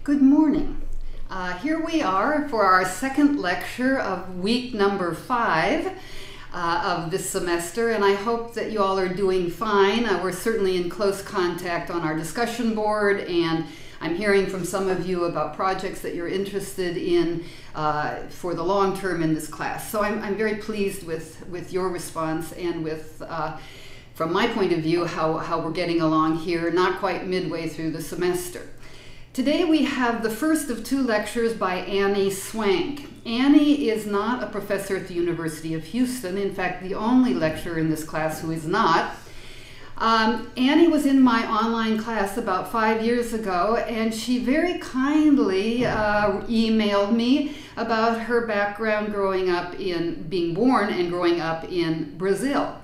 Good morning. Here we are for our second lecture of week number 5 of this semester, and I hope that you all are doing fine. We're certainly in close contact on our discussion board, and I'm hearing from some of you about projects that you're interested in for the long term in this class. So I'm very pleased with your response and with from my point of view, how we're getting along here, not quite midway through the semester. Today we have the first of 2 lectures by Annie Swank. Annie is not a professor at the University of Houston, in fact the only lecturer in this class who is not. Annie was in my online class about 5 years ago, and she very kindly emailed me about her background growing up being born and growing up in Brazil.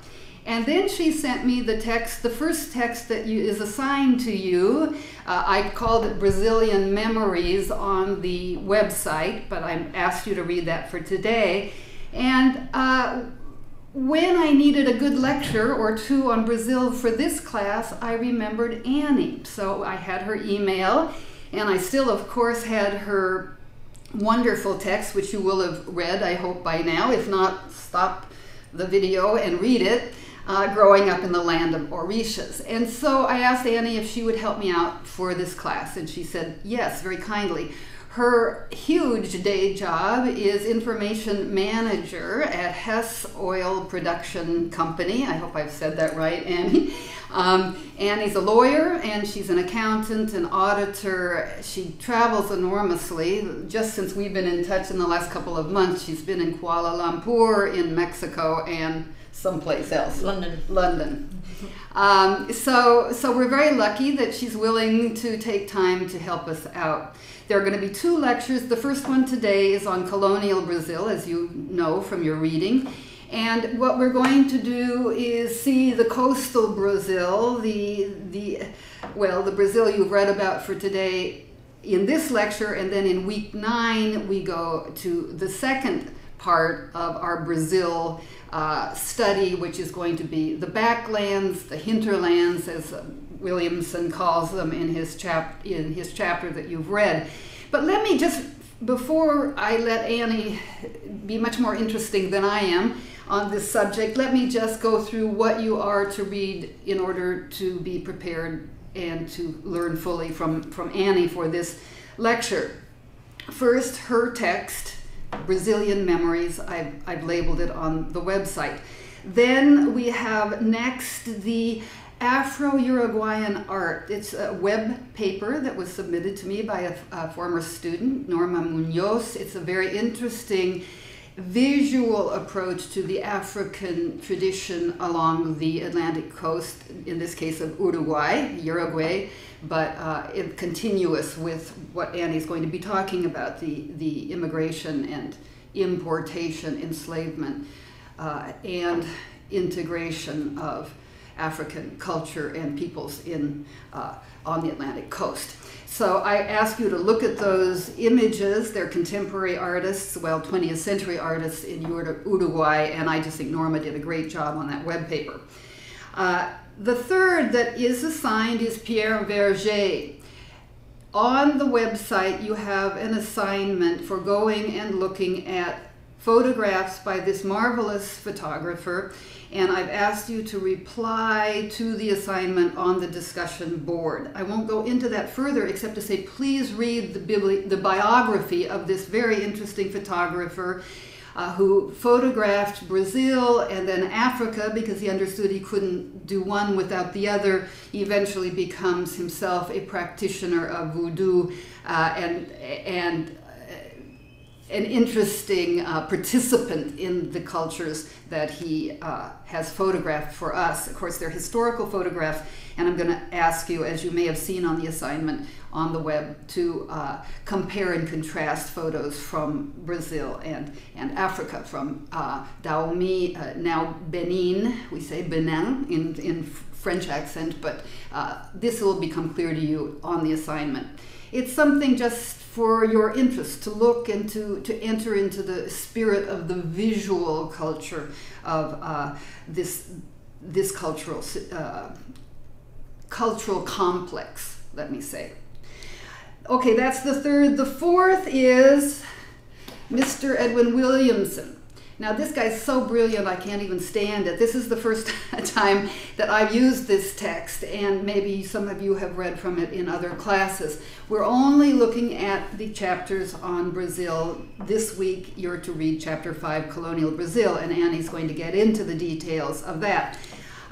And then she sent me the text, the first text that is assigned to you. I called it Brazilian Memories on the website, but I asked you to read that for today. And when I needed a good lecture or 2 on Brazil for this class, I remembered Annie. So I had her email, and I still, of course, had her wonderful text, which you will have read, I hope, by now. If not, stop the video and read it. Growing up in the land of Orishas. And so I asked Annie if she would help me out for this class, and she said yes, very kindly. Her huge day job is information manager at Hess Oil Production Company. I hope I've said that right, Annie. Annie's a lawyer, and she's an accountant, an auditor. She travels enormously. Just since we've been in touch in the last couple of months, she's been in Kuala Lumpur, in Mexico, and someplace else. London. So we're very lucky that she's willing to take time to help us out. There are going to be 2 lectures. The first one today is on colonial Brazil, as you know from your reading. And what we're going to do is see the coastal Brazil, the Brazil you've read about for today in this lecture, and then in week 9 we go to the second part of our Brazil study, which is going to be the backlands, the hinterlands, as Williamson calls them in his chapter that you've read. But let me just, before I let Annie be much more interesting than I am on this subject, let me just go through what you are to read in order to be prepared and to learn fully from Annie for this lecture. First, her text, Brazilian Memories. I've labeled it on the website. Then we have next the Afro-Uruguayan art. It's a web paper that was submitted to me by a former student, Norma Munoz. It's a very interesting visual approach to the African tradition along the Atlantic coast, in this case of Uruguay, but continuous with what Annie's going to be talking about, the immigration and importation, enslavement, and integration of African culture and peoples on the Atlantic coast. So I ask you to look at those images. They're contemporary artists, 20th century artists in Uruguay, and I just think Norma did a great job on that web paper. The third that is assigned is Pierre Verger. On the website you have an assignment for going and looking at photographs by this marvelous photographer, and I've asked you to reply to the assignment on the discussion board. I won't go into that further except to say please read the biography of this very interesting photographer who photographed Brazil and then Africa because he understood he couldn't do one without the other. He eventually becomes himself a practitioner of voodoo and an interesting participant in the cultures that he has photographed for us. Of course, they're historical photographs, and I'm going to ask you, as you may have seen on the assignment on the web, to compare and contrast photos from Brazil and Africa, from Dahomey, now Benin. We say Benin in French accent, but this will become clear to you on the assignment. It's something just for your interest to look and to enter into the spirit of the visual culture of this cultural complex, let me say. Okay, that's the third. The fourth is Mr. Edwin Williamson. Now, this guy's so brilliant, I can't even stand it. This is the first time that I've used this text, and maybe some of you have read from it in other classes. We're only looking at the chapters on Brazil. This week, you're to read Chapter 5, Colonial Brazil, and Annie's going to get into the details of that.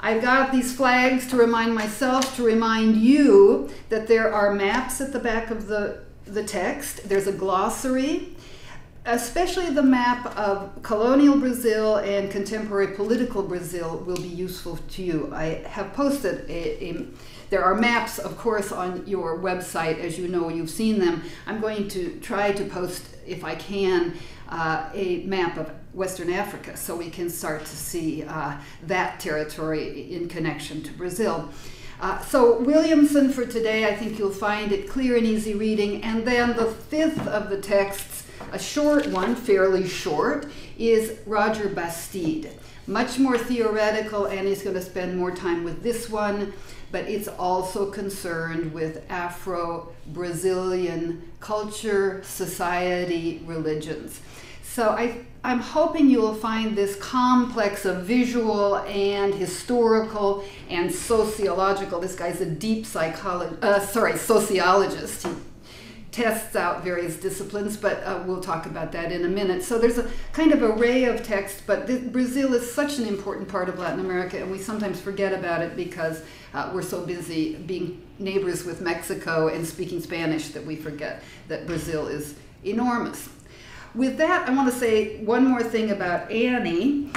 I've got these flags to remind myself, to remind you that there are maps at the back of the text. There's a glossary. Especially the map of colonial Brazil and contemporary political Brazil will be useful to you. I have posted there are maps, of course, on your website. As you know, you've seen them. I'm going to try to post, if I can, a map of Western Africa so we can start to see that territory in connection to Brazil. So Williamson for today, I think you'll find it clear and easy reading. And then the fifth of the texts, a short one, fairly short, is Roger Bastide. Much more theoretical, and he's going to spend more time with this one, but it's also concerned with Afro-Brazilian culture, society, religions. So I'm hoping you will find this complex of visual and historical and sociological. This guy's a deep sociologist. He tests out various disciplines, but we'll talk about that in a minute. So there's a kind of array of text, but Brazil is such an important part of Latin America, and we sometimes forget about it because we're so busy being neighbors with Mexico and speaking Spanish that we forget that Brazil is enormous. With that, I want to say one more thing about Annie,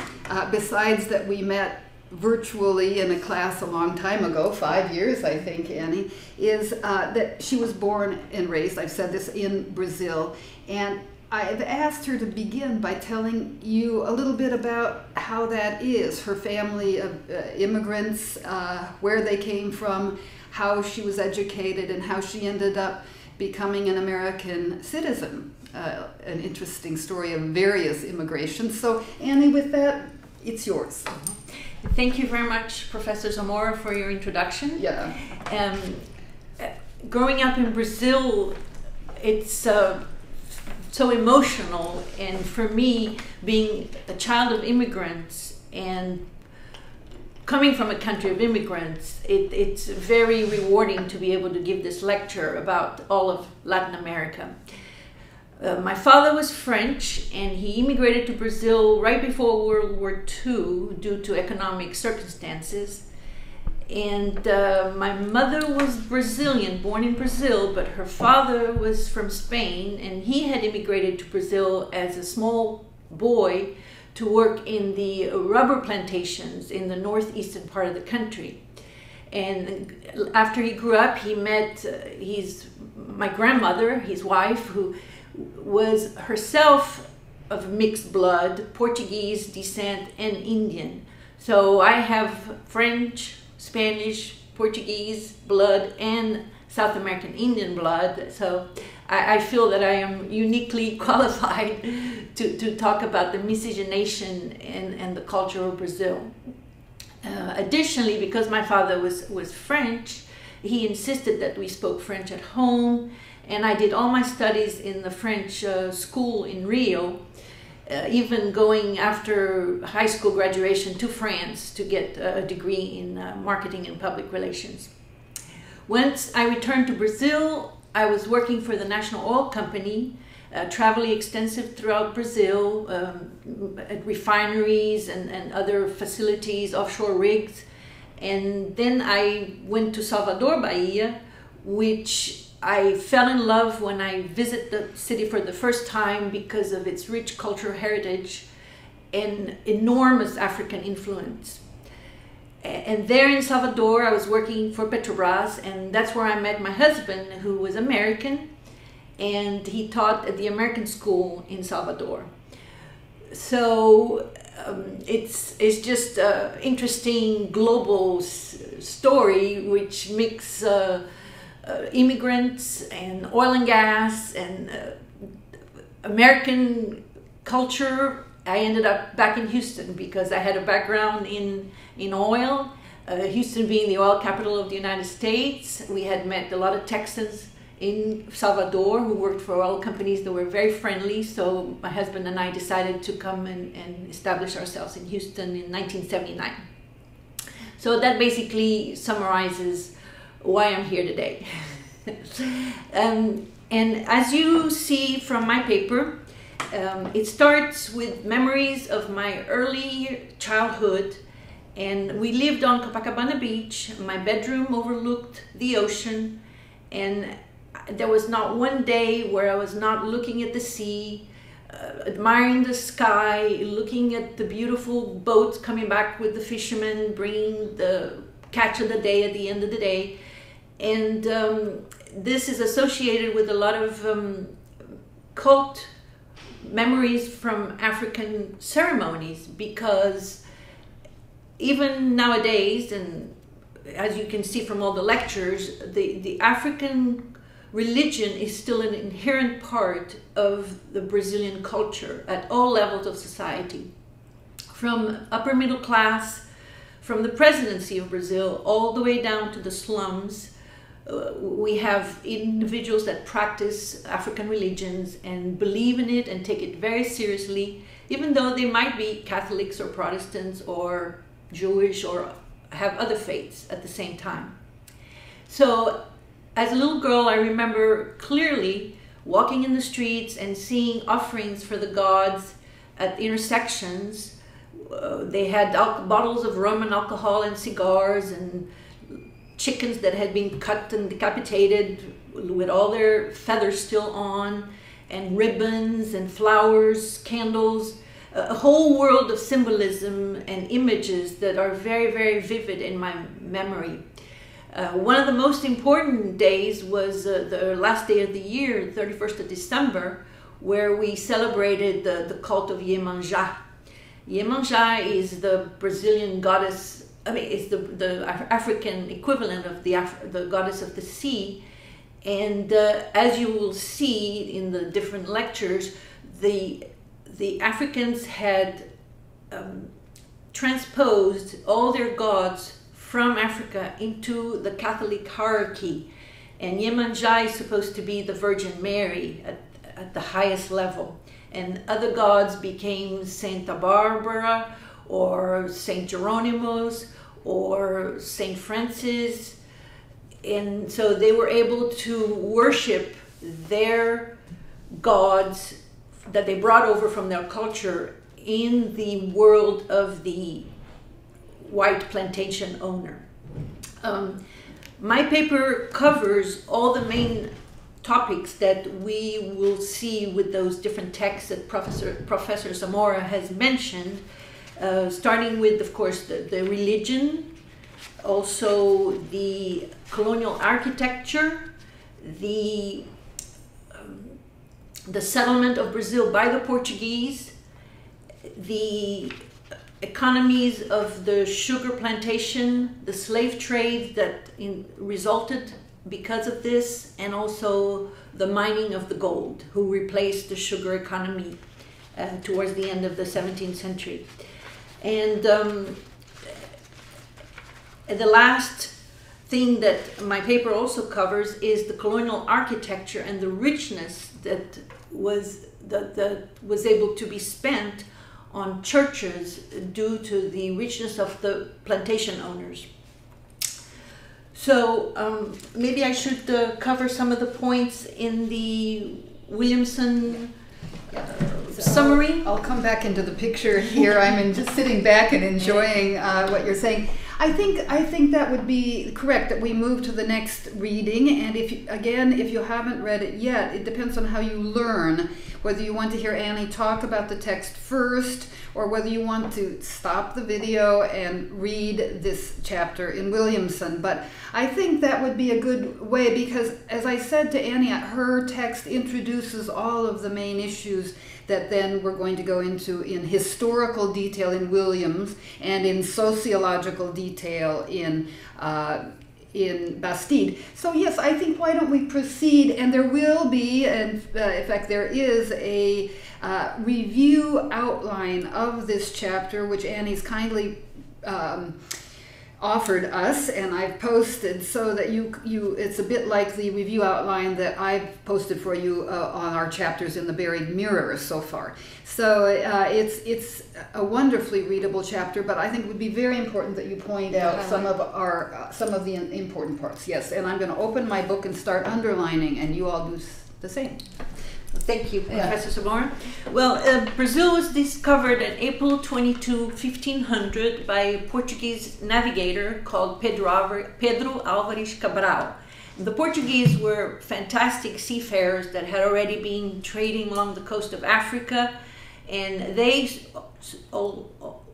besides that we met virtually in a class a long time ago, 5 years I think, Annie, is that she was born and raised, I've said this, in Brazil, and I've asked her to begin by telling you a little bit about how that is, her family of immigrants, where they came from, how she was educated, and how she ended up becoming an American citizen. An interesting story of various immigrations. So Annie, with that, it's yours. Thank you very much, Professor Zamora, for your introduction. Yeah. Growing up in Brazil, it's so emotional, and for me, being a child of immigrants and coming from a country of immigrants, it's very rewarding to be able to give this lecture about all of Latin America. My father was French, and he immigrated to Brazil right before World War II due to economic circumstances. And my mother was Brazilian, born in Brazil, but her father was from Spain, and he had immigrated to Brazil as a small boy to work in the rubber plantations in the northeastern part of the country. And after he grew up, he met my grandmother, his wife, who was herself of mixed blood, Portuguese descent, and Indian. So I have French, Spanish, Portuguese blood, and South American Indian blood. So I feel that I am uniquely qualified to talk about the miscegenation and the culture of Brazil. Additionally, because my father was French, he insisted that we spoke French at home, and I did all my studies in the French school in Rio, even going after high school graduation to France to get a degree in marketing and public relations. Once I returned to Brazil, I was working for the National Oil Company, traveling extensive throughout Brazil, at refineries and other facilities, offshore rigs. And then I went to Salvador, Bahia, which I fell in love when I visited the city for the first time because of its rich cultural heritage and enormous African influence. And there in Salvador, I was working for Petrobras, and that's where I met my husband, who was American, and he taught at the American school in Salvador. So it's just an interesting global story which mix immigrants and oil and gas and American culture. I ended up back in Houston because I had a background in oil. Houston being the oil capital of the United States, we had met a lot of Texans in Salvador who worked for oil companies that were very friendly. So my husband and I decided to come and establish ourselves in Houston in 1979. So that basically summarizes why I'm here today. And as you see from my paper, it starts with memories of my early childhood, and we lived on Copacabana Beach. My bedroom overlooked the ocean, and there was not one day where I was not looking at the sea, admiring the sky, looking at the beautiful boats coming back with the fishermen, bringing the catch of the day at the end of the day. And this is associated with a lot of cult memories from African ceremonies, because even nowadays, and as you can see from all the lectures, the African religion is still an inherent part of the Brazilian culture at all levels of society, from upper middle class, from the presidency of Brazil, all the way down to the slums. We have individuals that practice African religions and believe in it and take it very seriously, even though they might be Catholics or Protestants or Jewish or have other faiths at the same time. So as a little girl, I remember clearly walking in the streets and seeing offerings for the gods at intersections. They had bottles of rum and alcohol and cigars and chickens that had been cut and decapitated with all their feathers still on, and ribbons and flowers, candles, a whole world of symbolism and images that are very, very vivid in my memory. One of the most important days was the last day of the year, 31st of December, where we celebrated the cult of Iemanjá. Iemanjá is the Brazilian goddess, it's the African equivalent of the goddess of the sea. And as you will see in the different lectures, the Africans had transposed all their gods from Africa into the Catholic hierarchy. And Iemanjá is supposed to be the Virgin Mary at the highest level. And other gods became Santa Barbara, or Saint Geronimo's, or Saint Francis. And so they were able to worship their gods that they brought over from their culture in the world of the white plantation owner. My paper covers all the main topics that we will see with those different texts that Professor Zamora has mentioned, starting with, of course, the religion, also the colonial architecture, the settlement of Brazil by the Portuguese, the economies of the sugar plantation, the slave trade that resulted because of this, and also the mining of the gold, who replaced the sugar economy towards the end of the 17th century. And the last thing that my paper also covers is the colonial architecture and the richness that was able to be spent on churches due to the richness of the plantation owners. So maybe I should cover some of the points in the Williamson summary. I'll come back into the picture here. I'm just sitting back and enjoying what you're saying. I think that would be correct, that we move to the next reading. And if you haven't read it yet, it depends on how you learn, whether you want to hear Annie talk about the text first, or whether you want to stop the video and read this chapter in Williamson. But I think that would be a good way, because as I said to Annie, her text introduces all of the main issues that then we're going to go into in historical detail in Williams and in sociological detail in Bastide. So yes, I think why don't we proceed, and there will be, in fact there is a review outline of this chapter which Annie's kindly offered us, and I've posted so that it's a bit like the review outline that I've posted for you on our chapters in the Buried Mirror so far. So it's a wonderfully readable chapter, but I think it would be very important that you point out some of the important parts. Yes, and I'm going to open my book and start underlining, and you all do the same. Thank you, Professor Samora. Well, Brazil was discovered on April 22, 1500 by a Portuguese navigator called Pedro Álvares Cabral. The Portuguese were fantastic seafarers that had already been trading along the coast of Africa, and they,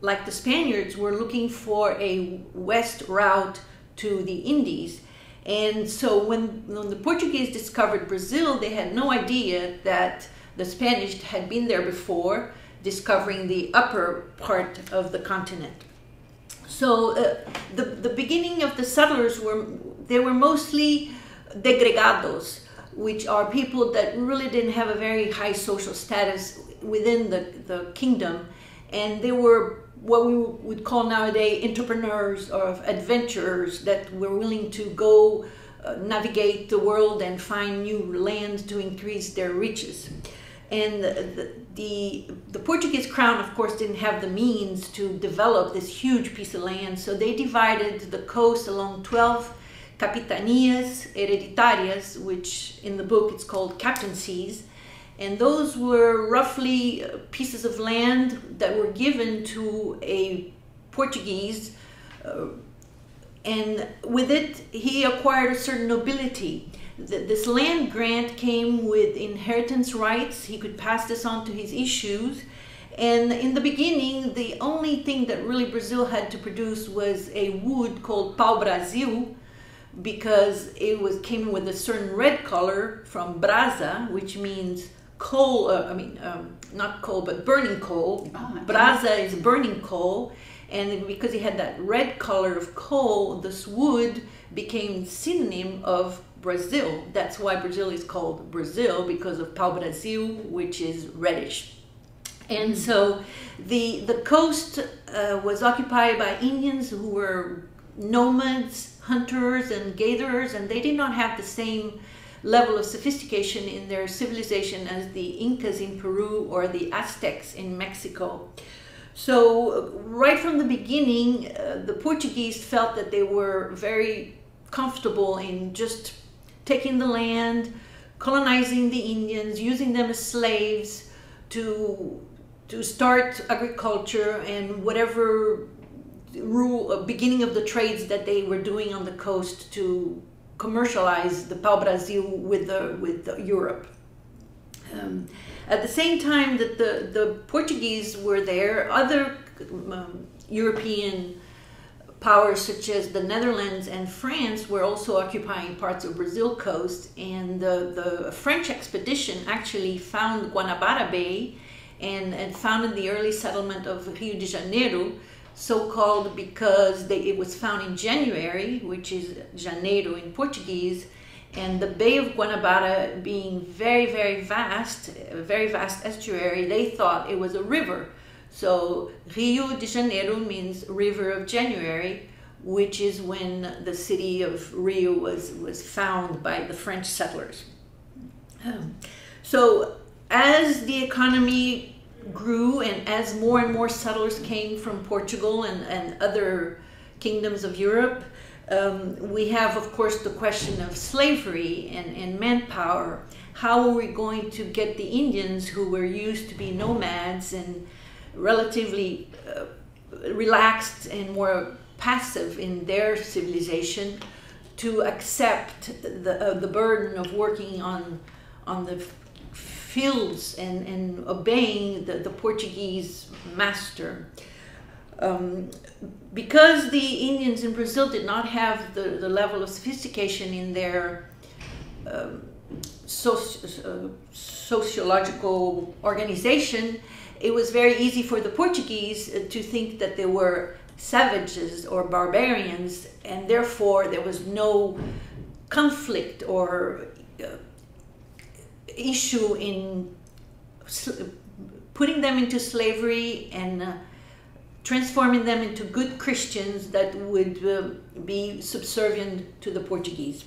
like the Spaniards, were looking for a west route to the Indies. And so when the Portuguese discovered Brazil, they had no idea that the Spanish had been there before, discovering the upper part of the continent. So the beginning of the settlers were mostly degregados, which are people that really didn't have a very high social status within the kingdom, and they were what we would call nowadays entrepreneurs or adventurers that were willing to go navigate the world and find new land to increase their riches. And the Portuguese crown, of course, didn't have the means to develop this huge piece of land, so they divided the coast along 12 capitanias hereditarias, which in the book it's called captaincies. And those were roughly pieces of land that were given to a Portuguese, and with it he acquired a certain nobility. This land grant came with inheritance rights. He could pass this on to his issues. And in the beginning, the only thing that really Brazil had to produce was a wood called pau-brasil, because it came with a certain red color from brasa, which means coal, not coal, but burning coal. Brasa is burning coal, and because it had that red color of coal, this wood became synonym of Brazil. That's why Brazil is called Brazil, because of pau-brasil, which is reddish. And so the coast was occupied by Indians who were nomads, hunters, and gatherers, and they did not have the same level of sophistication in their civilization as the Incas in Peru or the Aztecs in Mexico. So right from the beginning, the Portuguese felt that they were very comfortable in just taking the land, colonizing the Indians, using them as slaves to start agriculture and whatever beginning of the trades that they were doing on the coast to commercialize the pau-brasil with Europe. At the same time that the Portuguese were there, other European powers such as the Netherlands and France were also occupying parts of Brazil coast, and the French expedition actually found Guanabara Bay and founded the early settlement of Rio de Janeiro, so-called because it was found in January, which is Janeiro in Portuguese, and the Bay of Guanabara being very, very vast, a very vast estuary, they thought it was a river. So Rio de Janeiro means River of January, which is when the city of Rio was found by the French settlers. So as the economy grew and as more and more settlers came from Portugal and other kingdoms of Europe, we have, of course, the question of slavery and manpower. How are we going to get the Indians, who were used to be nomads and relatively relaxed and more passive in their civilization, to accept the burden of working on the fields and obeying the Portuguese master? Because the Indians in Brazil did not have the level of sophistication in their sociological organization, it was very easy for the Portuguese to think that they were savages or barbarians, and therefore there was no conflict or issue in putting them into slavery and transforming them into good Christians that would be subservient to the Portuguese.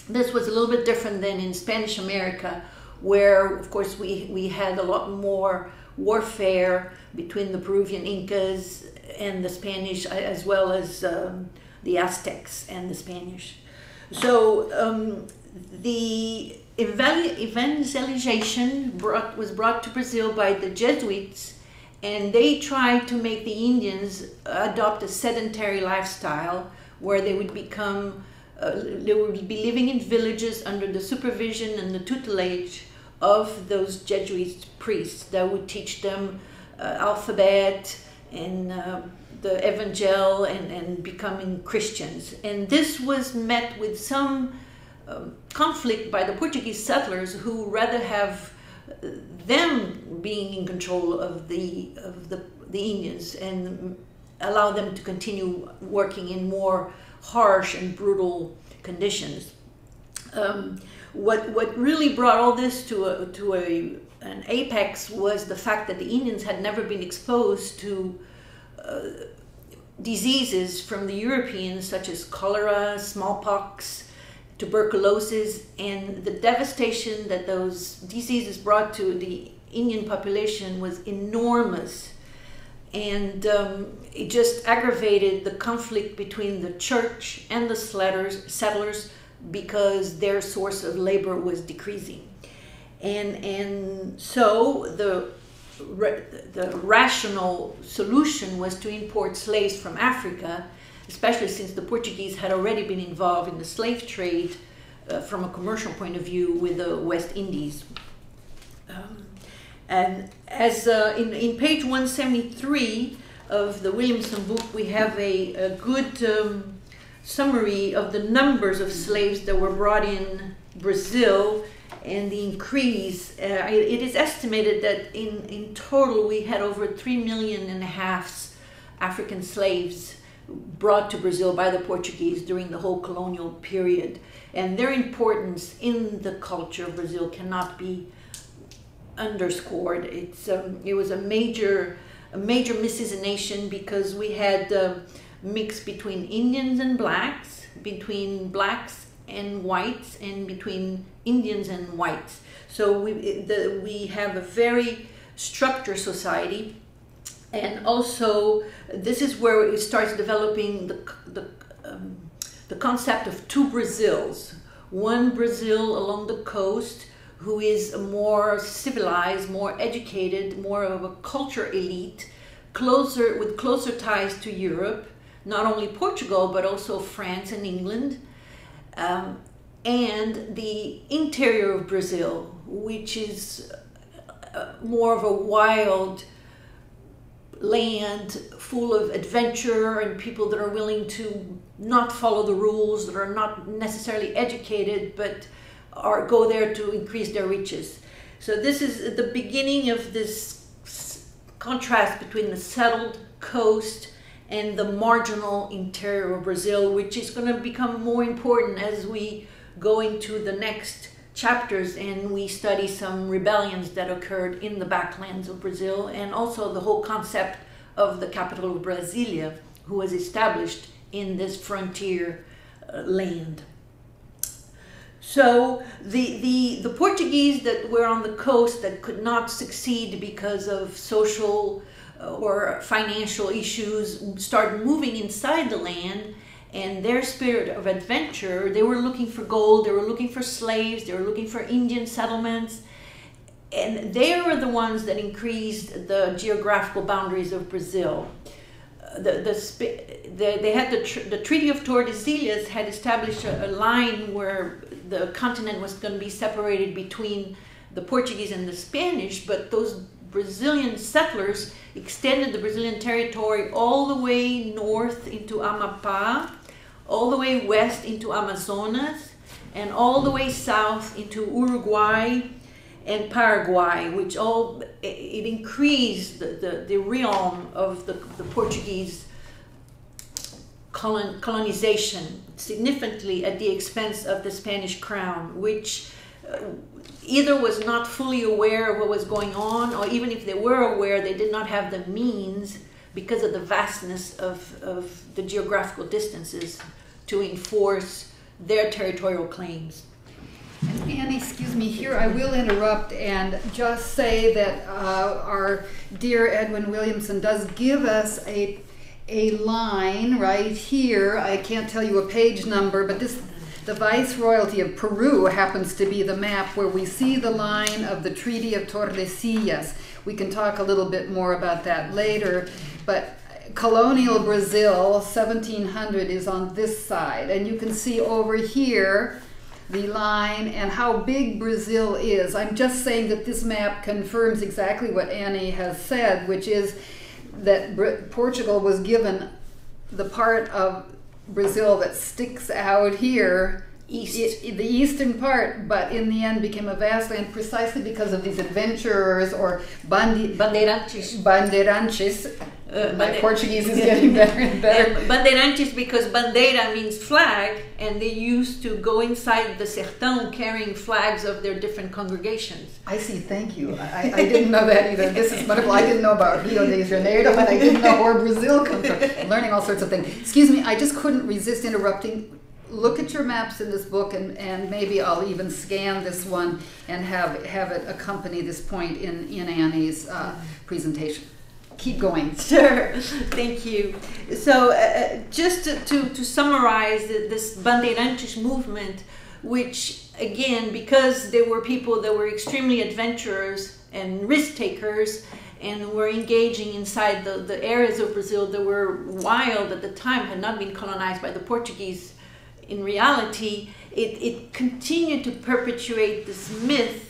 This was a little bit different than in Spanish America, where, of course, we had a lot more warfare between the Peruvian Incas and the Spanish, as well as the Aztecs and the Spanish. So the evangelization was brought to Brazil by the Jesuits, and they tried to make the Indians adopt a sedentary lifestyle where they would become, they would be living in villages under the supervision and the tutelage of those Jesuit priests that would teach them alphabet and the Evangel and becoming Christians. And this was met with some conflict by the Portuguese settlers, who rather have them being in control of the Indians and allow them to continue working in more harsh and brutal conditions. What really brought all this to an apex was the fact that the Indians had never been exposed to diseases from the Europeans, such as cholera, smallpox, tuberculosis, and the devastation that those diseases brought to the Indian population was enormous. And it just aggravated the conflict between the church and the settlers, because their source of labor was decreasing. And so the rational solution was to import slaves from Africa, especially since the Portuguese had already been involved in the slave trade from a commercial point of view with the West Indies. And as in page 173 of the Williamson book, we have a good summary of the numbers of slaves that were brought in Brazil and the increase. It is estimated that in total we had over 3.5 million African slaves brought to Brazil by the Portuguese during the whole colonial period. And their importance in the culture of Brazil cannot be underscored. It was a major miscegenation, because we had mix between Indians and blacks, between blacks and whites, and between Indians and whites. So we have a very structured society, and also this is where it starts developing the concept of two Brazils. One Brazil along the coast, who is more civilized, more educated, more of a culture elite, with closer ties to Europe, not only Portugal, but also France and England, and the interior of Brazil, which is more of a wild land full of adventure and people that are willing to not follow the rules, that are not necessarily educated, but go there to increase their riches. So this is the beginning of this contrast between the settled coast and the marginal interior of Brazil, which is going to become more important as we go into the next chapters and we study some rebellions that occurred in the backlands of Brazil, and also the whole concept of the capital of Brasilia, who was established in this frontier land. So the Portuguese that were on the coast that could not succeed because of social or financial issues started moving inside the land, and their spirit of adventure, they were looking for gold, they were looking for slaves, they were looking for Indian settlements, and they were the ones that increased the geographical boundaries of Brazil. They had the Treaty of Tordesillas had established a line where the continent was going to be separated between the Portuguese and the Spanish, but those Brazilian settlers extended the Brazilian territory all the way north into Amapá, all the way west into Amazonas, and all the way south into Uruguay and Paraguay, which it increased the realm of the Portuguese colonization significantly at the expense of the Spanish crown, which either was not fully aware of what was going on, or even if they were aware, they did not have the means because of the vastness of the geographical distances to enforce their territorial claims. And Annie, excuse me, here I will interrupt and just say that our dear Edwin Williamson does give us a line right here. I can't tell you a page number, but the Viceroyalty of Peru happens to be the map where we see the line of the Treaty of Tordesillas. We can talk a little bit more about that later, but colonial Brazil, 1700, is on this side, and you can see over here the line and how big Brazil is. I'm just saying that this map confirms exactly what Annie has said, which is that Portugal was given the part of Brazil that sticks out here, the eastern part, but in the end became a vast land precisely because of these adventurers or bandeirantes. My Portuguese is getting better and better. Bandeirantes, because bandeira means flag, and they used to go inside the sertão carrying flags of their different congregations. I see, thank you. I didn't know that either. This is wonderful. I didn't know about Rio de Janeiro, and I didn't know where Brazil comes from. I'm learning all sorts of things. Excuse me, I just couldn't resist interrupting. Look at your maps in this book, and maybe I'll even scan this one and have it accompany this point in Annie's presentation. Keep going. Sure, thank you. So just to summarize this Bandeirantes movement, which again, because there were people that were extremely adventurous and risk takers and were engaging inside the areas of Brazil that were wild at the time, had not been colonized by the Portuguese. In reality, it continued to perpetuate this myth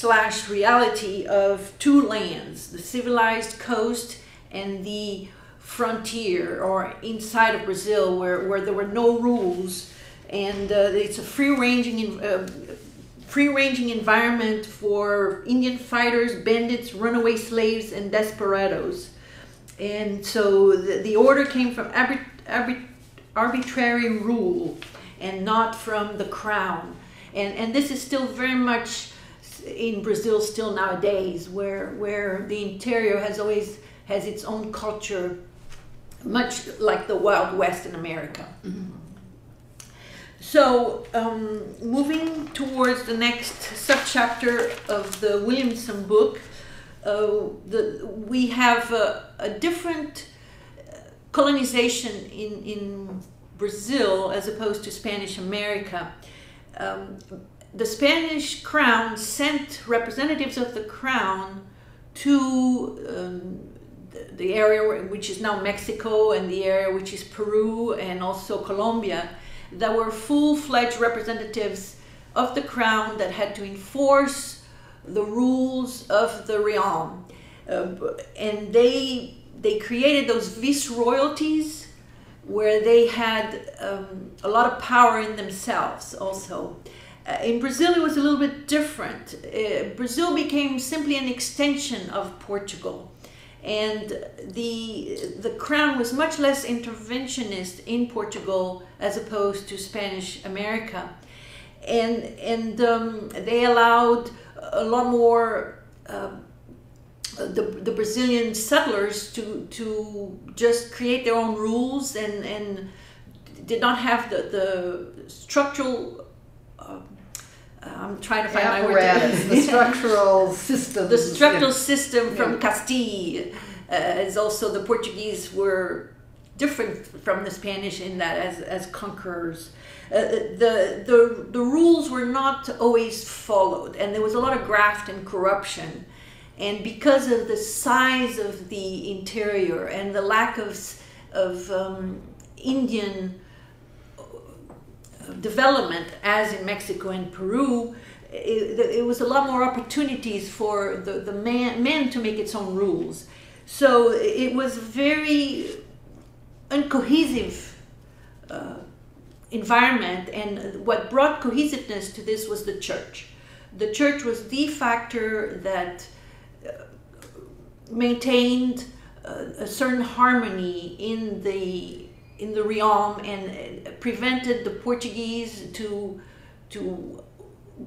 / reality of two lands, the civilized coast and the frontier or inside of Brazil where there were no rules, and it's a free-ranging environment for Indian fighters, bandits, runaway slaves, and desperados. And so the order came from arbitrary rule and not from the crown. And this is still very much in Brazil still nowadays, where the interior has its own culture, much like the Wild West in America. Mm-hmm. So moving towards the next subchapter of the Williamson book, we have a different colonization in Brazil as opposed to Spanish America. The Spanish crown sent representatives of the crown to the area which is now Mexico and the area which is Peru and also Colombia, that were full-fledged representatives of the crown that had to enforce the rules of the realm. And they created those viceroyalties where they had a lot of power in themselves also. In Brazil, it was a little bit different. Brazil became simply an extension of Portugal. And the crown was much less interventionist in Portugal as opposed to Spanish America. And they allowed a lot more the Brazilian settlers to just create their own rules and did not have the structural I'm trying to find my word. The structural system. The structural system from Castile is also, the Portuguese were different from the Spanish in that as conquerors. The rules were not always followed, and there was a lot of graft and corruption. And because of the size of the interior and the lack of Indian development, as in Mexico and Peru, it was a lot more opportunities for the man to make its own rules. So it was very uncohesive environment, and what brought cohesiveness to this was the church. The church was the factor that maintained a certain harmony in the realm and prevented the Portuguese to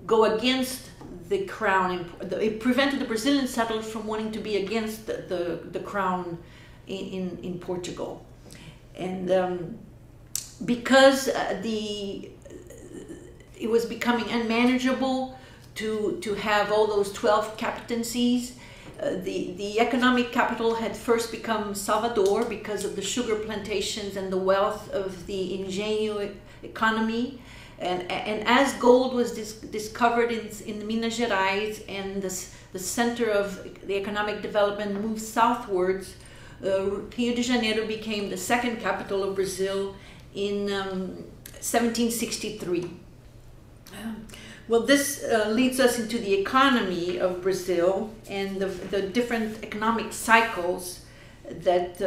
go against the crown. It prevented the Brazilian settlers from wanting to be against the crown in Portugal. And because it was becoming unmanageable to have all those 12 captaincies, the economic capital had first become Salvador because of the sugar plantations and the wealth of the Engenho economy. And as gold was discovered in Minas Gerais and the center of the economic development moved southwards, Rio de Janeiro became the second capital of Brazil in 1763. Well, this leads us into the economy of Brazil and the different economic cycles that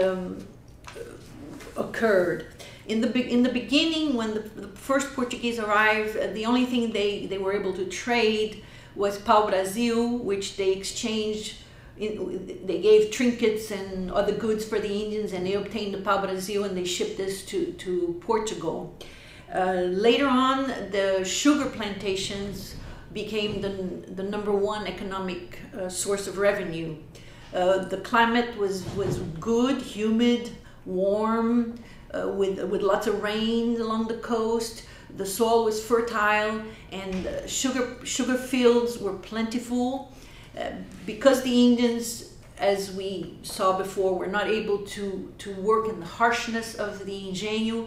occurred. In the beginning, when the first Portuguese arrived, the only thing they were able to trade was pau-brasil, which they exchanged. They gave trinkets and other goods for the Indians, and they obtained the pau-brasil and they shipped this to Portugal. Later on, the sugar plantations became the number one economic source of revenue. The climate was good, humid, warm, with lots of rain along the coast. The soil was fertile, and sugar fields were plentiful. Because the Indians, as we saw before, were not able to work in the harshness of the Engenho,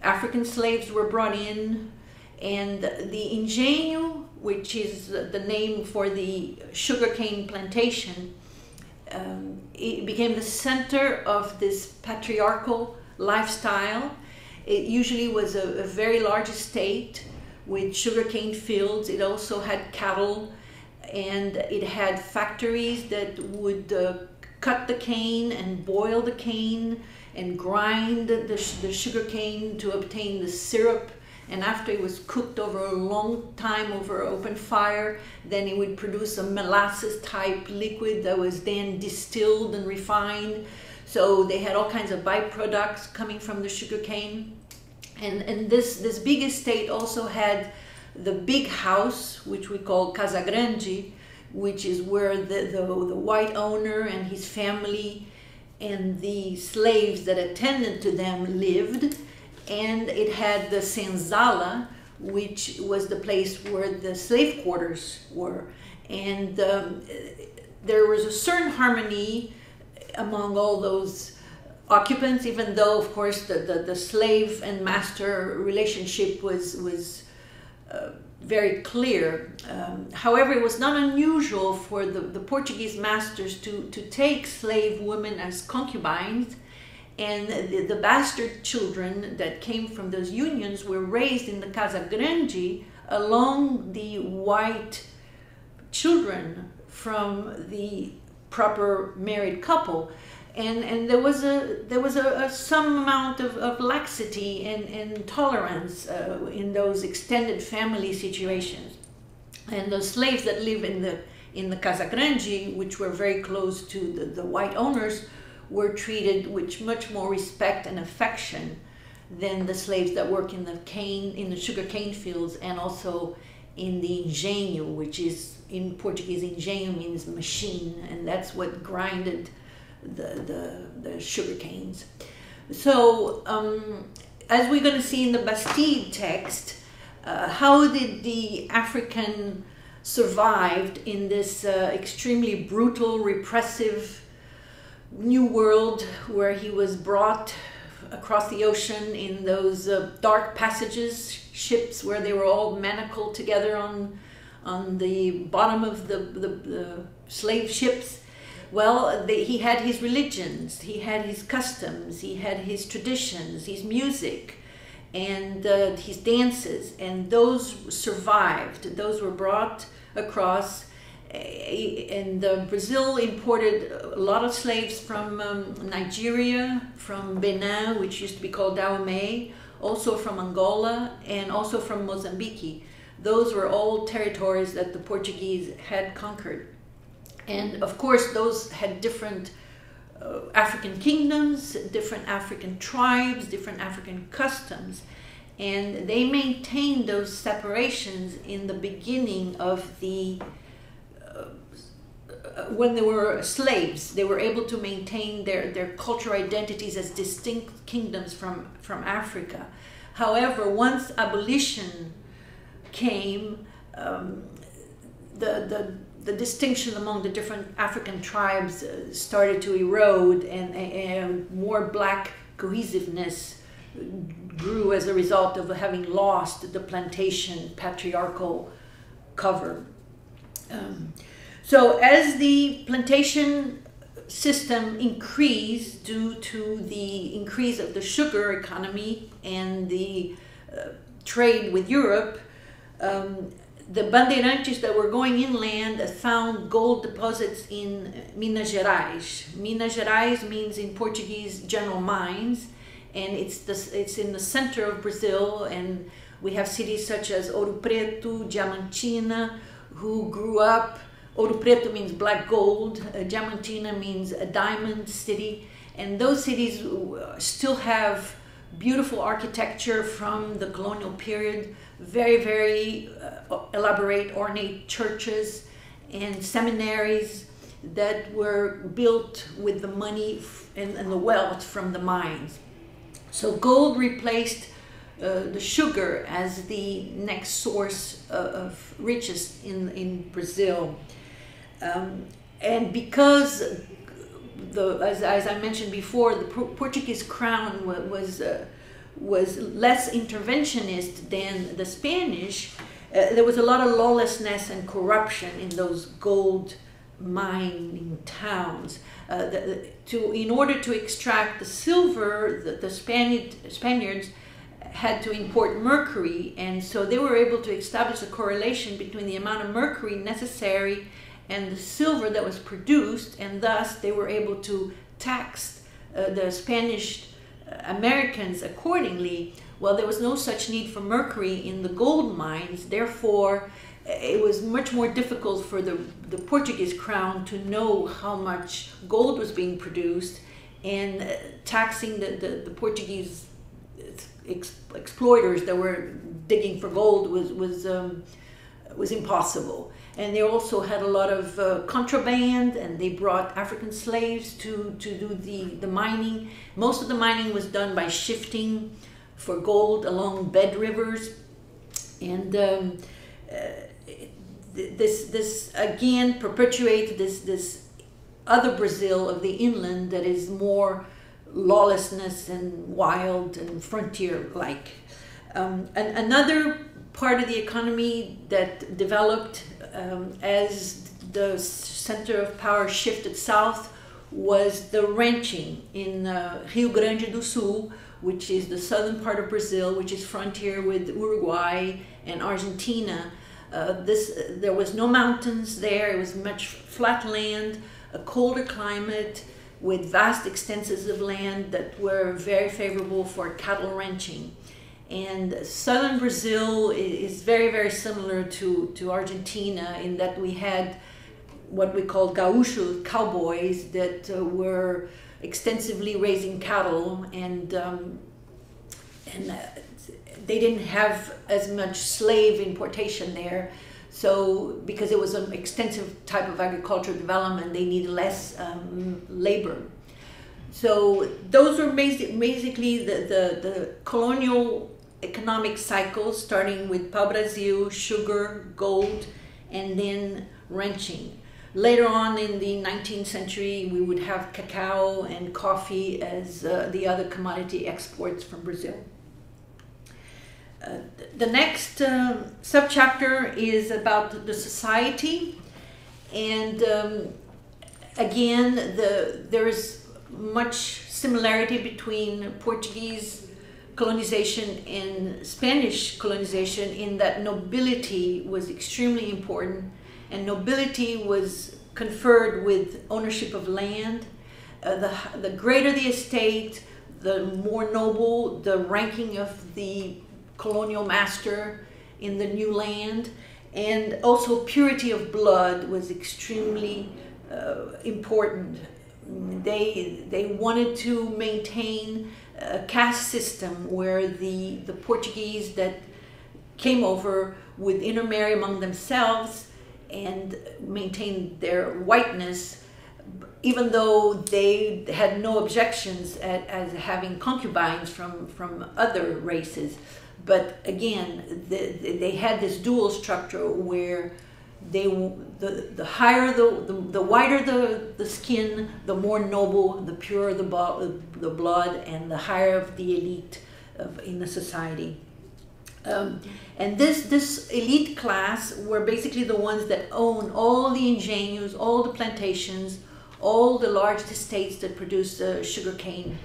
African slaves were brought in, and the Engenho, which is the name for the sugarcane plantation, it became the center of this patriarchal lifestyle. It usually was a very large estate with sugarcane fields. It also had cattle, and it had factories that would cut the cane and boil the cane and grind the sugar cane to obtain the syrup. And after it was cooked over a long time over open fire, then it would produce a molasses type liquid that was then distilled and refined. So they had all kinds of byproducts coming from the sugar cane. And this big estate also had the big house, which we call Casa Grande, which is where the white owner and his family and the slaves that attended to them lived. And it had the senzala, which was the place where the slave quarters were. And there was a certain harmony among all those occupants, even though, of course, the slave and master relationship was very clear. However, it was not unusual for the Portuguese masters to take slave women as concubines, and the bastard children that came from those unions were raised in the Casa Grande along the white children from the proper married couple. And there was some amount of laxity and tolerance in those extended family situations. And the slaves that live in the Casa Grande, which were very close to the white owners, were treated with much more respect and affection than the slaves that work in the sugar cane fields, and also in the engenho, which is in Portuguese, engenho means machine, and that's what grinded the sugar canes. So as we're going to see in the Bastide text, how did the African survived in this extremely brutal, repressive new world where he was brought across the ocean in those dark passages, ships where they were all manacled together on the bottom of the slave ships. Well, he had his religions, he had his customs, he had his traditions, his music, and his dances, and those survived. Those were brought across, and Brazil imported a lot of slaves from Nigeria, from Benin, which used to be called Dahomey, also from Angola, and also from Mozambique. Those were all territories that the Portuguese had conquered. And of course, those had different African kingdoms, different African tribes, different African customs. And they maintained those separations in the beginning of the when they were slaves, they were able to maintain their cultural identities as distinct kingdoms from Africa. However, once abolition came, the distinction among the different African tribes started to erode, and more black cohesiveness grew as a result of having lost the plantation patriarchal cover. So as the plantation system increased due to the increase of the sugar economy and the trade with Europe, the bandeirantes that were going inland found gold deposits in Minas Gerais. Minas Gerais means in Portuguese general mines, and it's in the center of Brazil, and we have cities such as Ouro Preto, Diamantina, who grew up. Ouro Preto means black gold, Diamantina means a diamond city, and those cities still have beautiful architecture from the colonial period, very, very elaborate, ornate churches and seminaries that were built with the money and the wealth from the mines. So gold replaced the sugar as the next source of riches in Brazil. And because, as I mentioned before, the Portuguese crown was less interventionist than the Spanish, there was a lot of lawlessness and corruption in those gold mining towns. In order to extract the silver, the Spaniards had to import mercury, and so they were able to establish a correlation between the amount of mercury necessary and the silver that was produced, and thus they were able to tax the Spanish Americans accordingly. Well, there was no such need for mercury in the gold mines, therefore it was much more difficult for the Portuguese crown to know how much gold was being produced, and taxing the Portuguese exploiters that were digging for gold was impossible. And they also had a lot of contraband, and they brought African slaves to do the mining. Most of the mining was done by shifting for gold along bed rivers, and this again perpetuates this other Brazil of the inland that is more lawlessness and wild and frontier-like. Another part of the economy that developed as the center of power shifted south was the ranching in Rio Grande do Sul, which is the southern part of Brazil, which is frontier with Uruguay and Argentina. There was no mountains there. It was much flat land, a colder climate with vast extenses of land that were very favorable for cattle ranching. And southern Brazil is very, very similar to Argentina in that we had what we call gauchos, cowboys, that were extensively raising cattle, and they didn't have as much slave importation there. So because it was an extensive type of agricultural development, they need less labor. So those are basically the colonial economic cycles, starting with pau-brasil, sugar, gold, and then ranching. Later on in the 19th century, we would have cacao and coffee as the other commodity exports from Brazil. The next subchapter is about the society, and again, there is much similarity between Portuguese colonization and Spanish colonization in that nobility was extremely important, and nobility was conferred with ownership of land. The greater the estate, the more noble the ranking of the colonial master in the new land, and also purity of blood was extremely important. They wanted to maintain a caste system where the Portuguese that came over would intermarry among themselves, and maintained their whiteness, even though they had no objections as having concubines from other races. But again, they had this dual structure where the higher the whiter the skin, the more noble, the purer the blood, and the higher of the elite in the society. And this elite class were basically the ones that own all the engenhos, all the plantations, all the large estates that produce sugarcane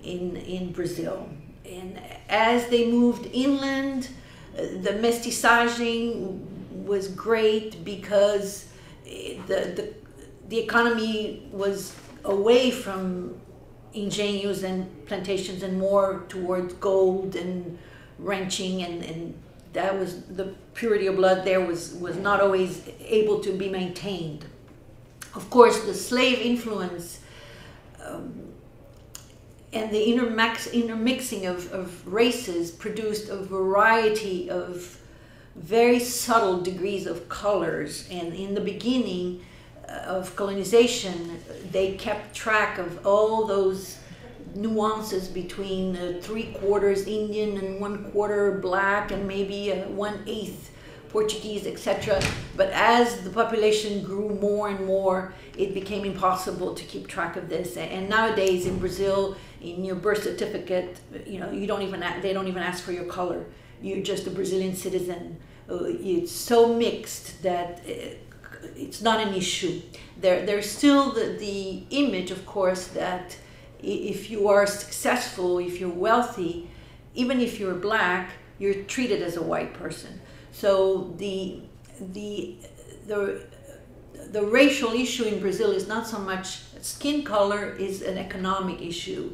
in Brazil. And as they moved inland, the mestiçagem was great because the economy was away from engenhos and plantations and more towards gold and ranching, and that was the purity of blood there was not always able to be maintained. Of course, the slave influence and the intermixing of races produced a variety of very subtle degrees of colors. And in the beginning of colonization, they kept track of all those nuances between 3/4 Indian and 1/4 black and maybe 1/8 Portuguese, etc. But as the population grew more and more, it became impossible to keep track of this. And nowadays in Brazil, in your birth certificate, they don't even ask for your color. You're just a Brazilian citizen. It's so mixed that it's not an issue. There's still the image, of course, that if you are successful, if you're wealthy, even if you're black, you're treated as a white person. So the racial issue in Brazil is not so much skin color, is an economic issue.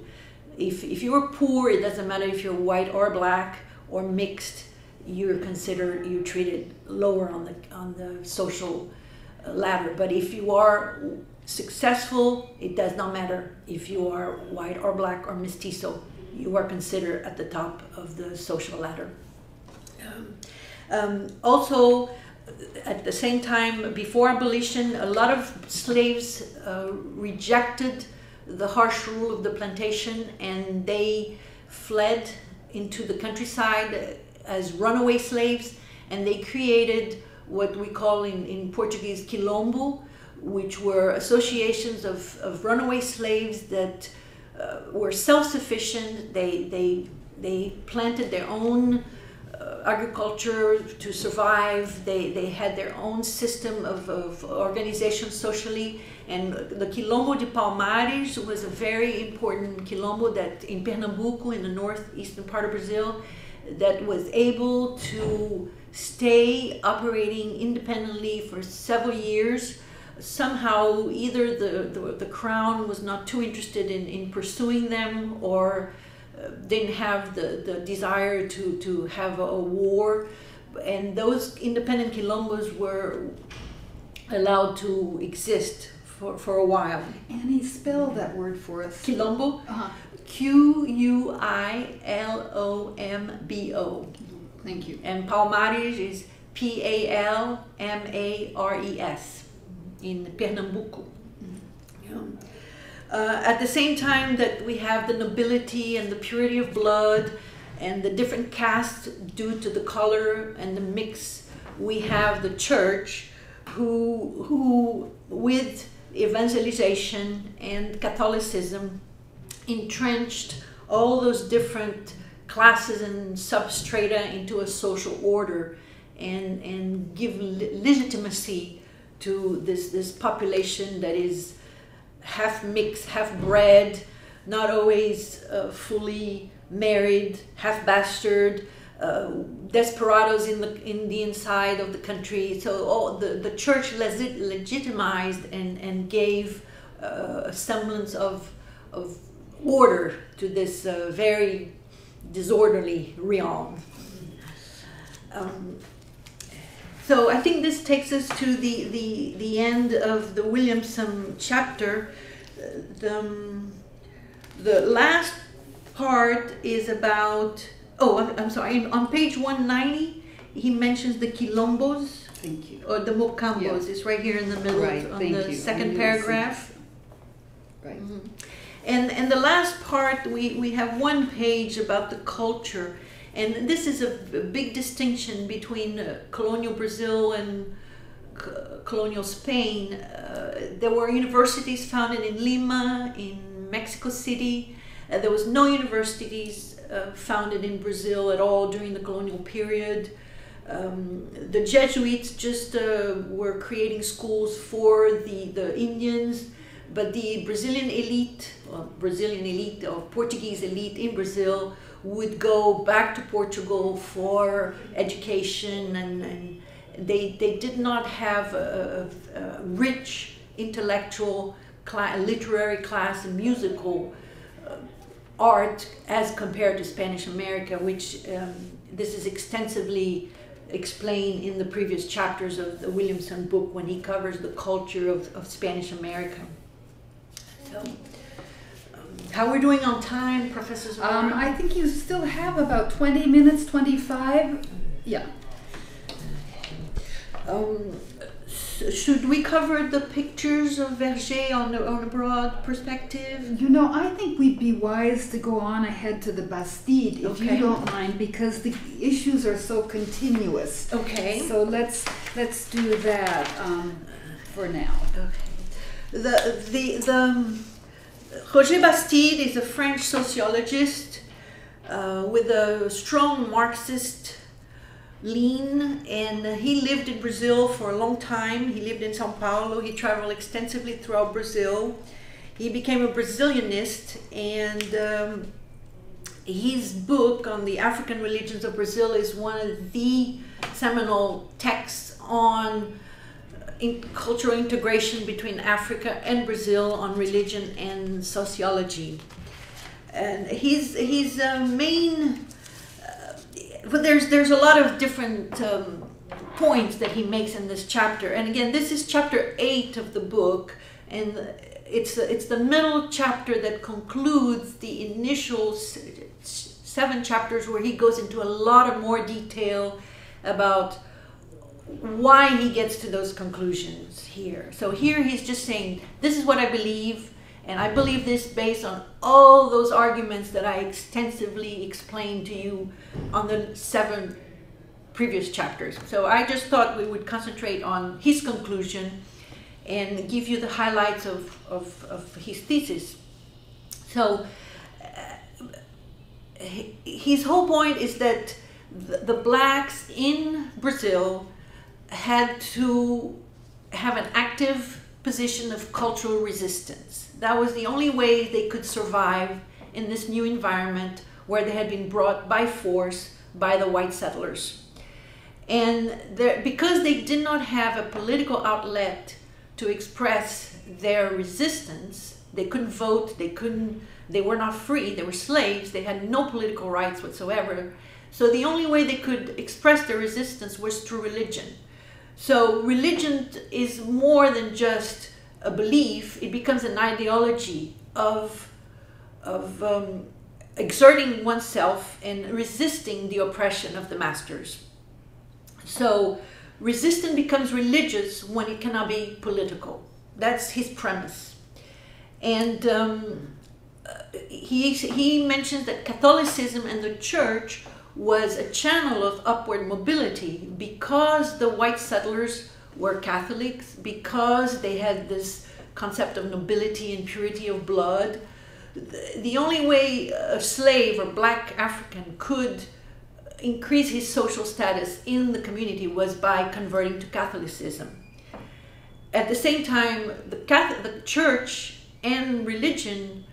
If you're poor, it doesn't matter if you're white or black or mixed, you're treated lower on the social ladder. But if you are successful, it does not matter if you are white or black or mestizo, you are considered at the top of the social ladder. Also, at the same time, before abolition, a lot of slaves rejected the harsh rule of the plantation, and they fled into the countryside as runaway slaves, and they created what we call in Portuguese quilombo, which were associations of runaway slaves that were self-sufficient. They planted their own agriculture to survive. They had their own system of organization socially. And the Quilombo de Palmares was a very important quilombo that in Pernambuco, in the northeastern part of Brazil, that was able to stay operating independently for several years. Somehow either the crown was not too interested in pursuing them, or didn't have the desire to have a war, and those independent quilombos were allowed to exist for a while. Annie, spell that word for us. Quilombo? Quilombo. Thank you. And Palmares is Palmares in Pernambuco. At the same time that we have the nobility and the purity of blood and the different castes due to the color and the mix, we have the church who with evangelization and Catholicism entrenched all those different classes and substrata into a social order and give legitimacy to this population that is half mixed, half bred, not always fully married, half bastard, desperados in the inside of the country. So all the church legitimized and gave a semblance of order to this very disorderly realm. So I think this takes us to the end of the Williamson chapter. The last part is about, I'm sorry, on page 190, he mentions the quilombos. Thank you. Or the Mocambos is right here in the middle, Right, on thank the you. second paragraph. Right. And the last part, we have one page about the culture. And this is a big distinction between colonial Brazil and colonial Spain. There were universities founded in Lima, in Mexico City. There was no universities founded in Brazil at all during the colonial period. The Jesuits just were creating schools for the Indians, but the Brazilian elite or Portuguese elite in Brazil would go back to Portugal for education, and they did not have a rich intellectual literary class and musical art as compared to Spanish America, which this is extensively explained in the previous chapters of the Williamson book when he covers the culture of Spanish America. So, how we're doing on time, Professor Zamora? I think you still have about 20 minutes, 25. Yeah. Should we cover the pictures of Verger on a broad perspective? You know, I think we'd be wise to go on ahead to the Bastide, if Okay. you don't mind, because the issues are so continuous. Okay. So let's do that for now. Okay. Roger Bastide is a French sociologist with a strong Marxist lean, and he lived in Brazil for a long time. He lived in Sao Paulo. He traveled extensively throughout Brazil. He became a Brazilianist, and his book on the African religions of Brazil is one of the seminal texts on cultural integration between Africa and Brazil on religion and sociology. And his main but there's a lot of different points that he makes in this chapter. And again, this is chapter 8 of the book, and it's the middle chapter that concludes the initial 7 chapters, where he goes into a lot of more detail about why he gets to those conclusions here. So here he's just saying, this is what I believe, and I believe this based on all those arguments that I extensively explained to you on the 7 previous chapters. So I just thought we would concentrate on his conclusion and give you the highlights of his thesis. So his whole point is that the blacks in Brazil had to have an active position of cultural resistance. That was the only way they could survive in this new environment where they had been brought by force by the white settlers. And because they did not have a political outlet to express their resistance, they couldn't vote, they were not free, they were slaves, they had no political rights whatsoever. So the only way they could express their resistance was through religion. So religion is more than just a belief. It becomes an ideology of exerting oneself and resisting the oppression of the masters. So resistance becomes religious when it cannot be political. That's his premise. And he mentions that Catholicism and the church was a channel of upward mobility because the white settlers were Catholics, because they had this concept of nobility and purity of blood. The only way a slave or black African could increase his social status in the community was by converting to Catholicism. At the same time, the church and religion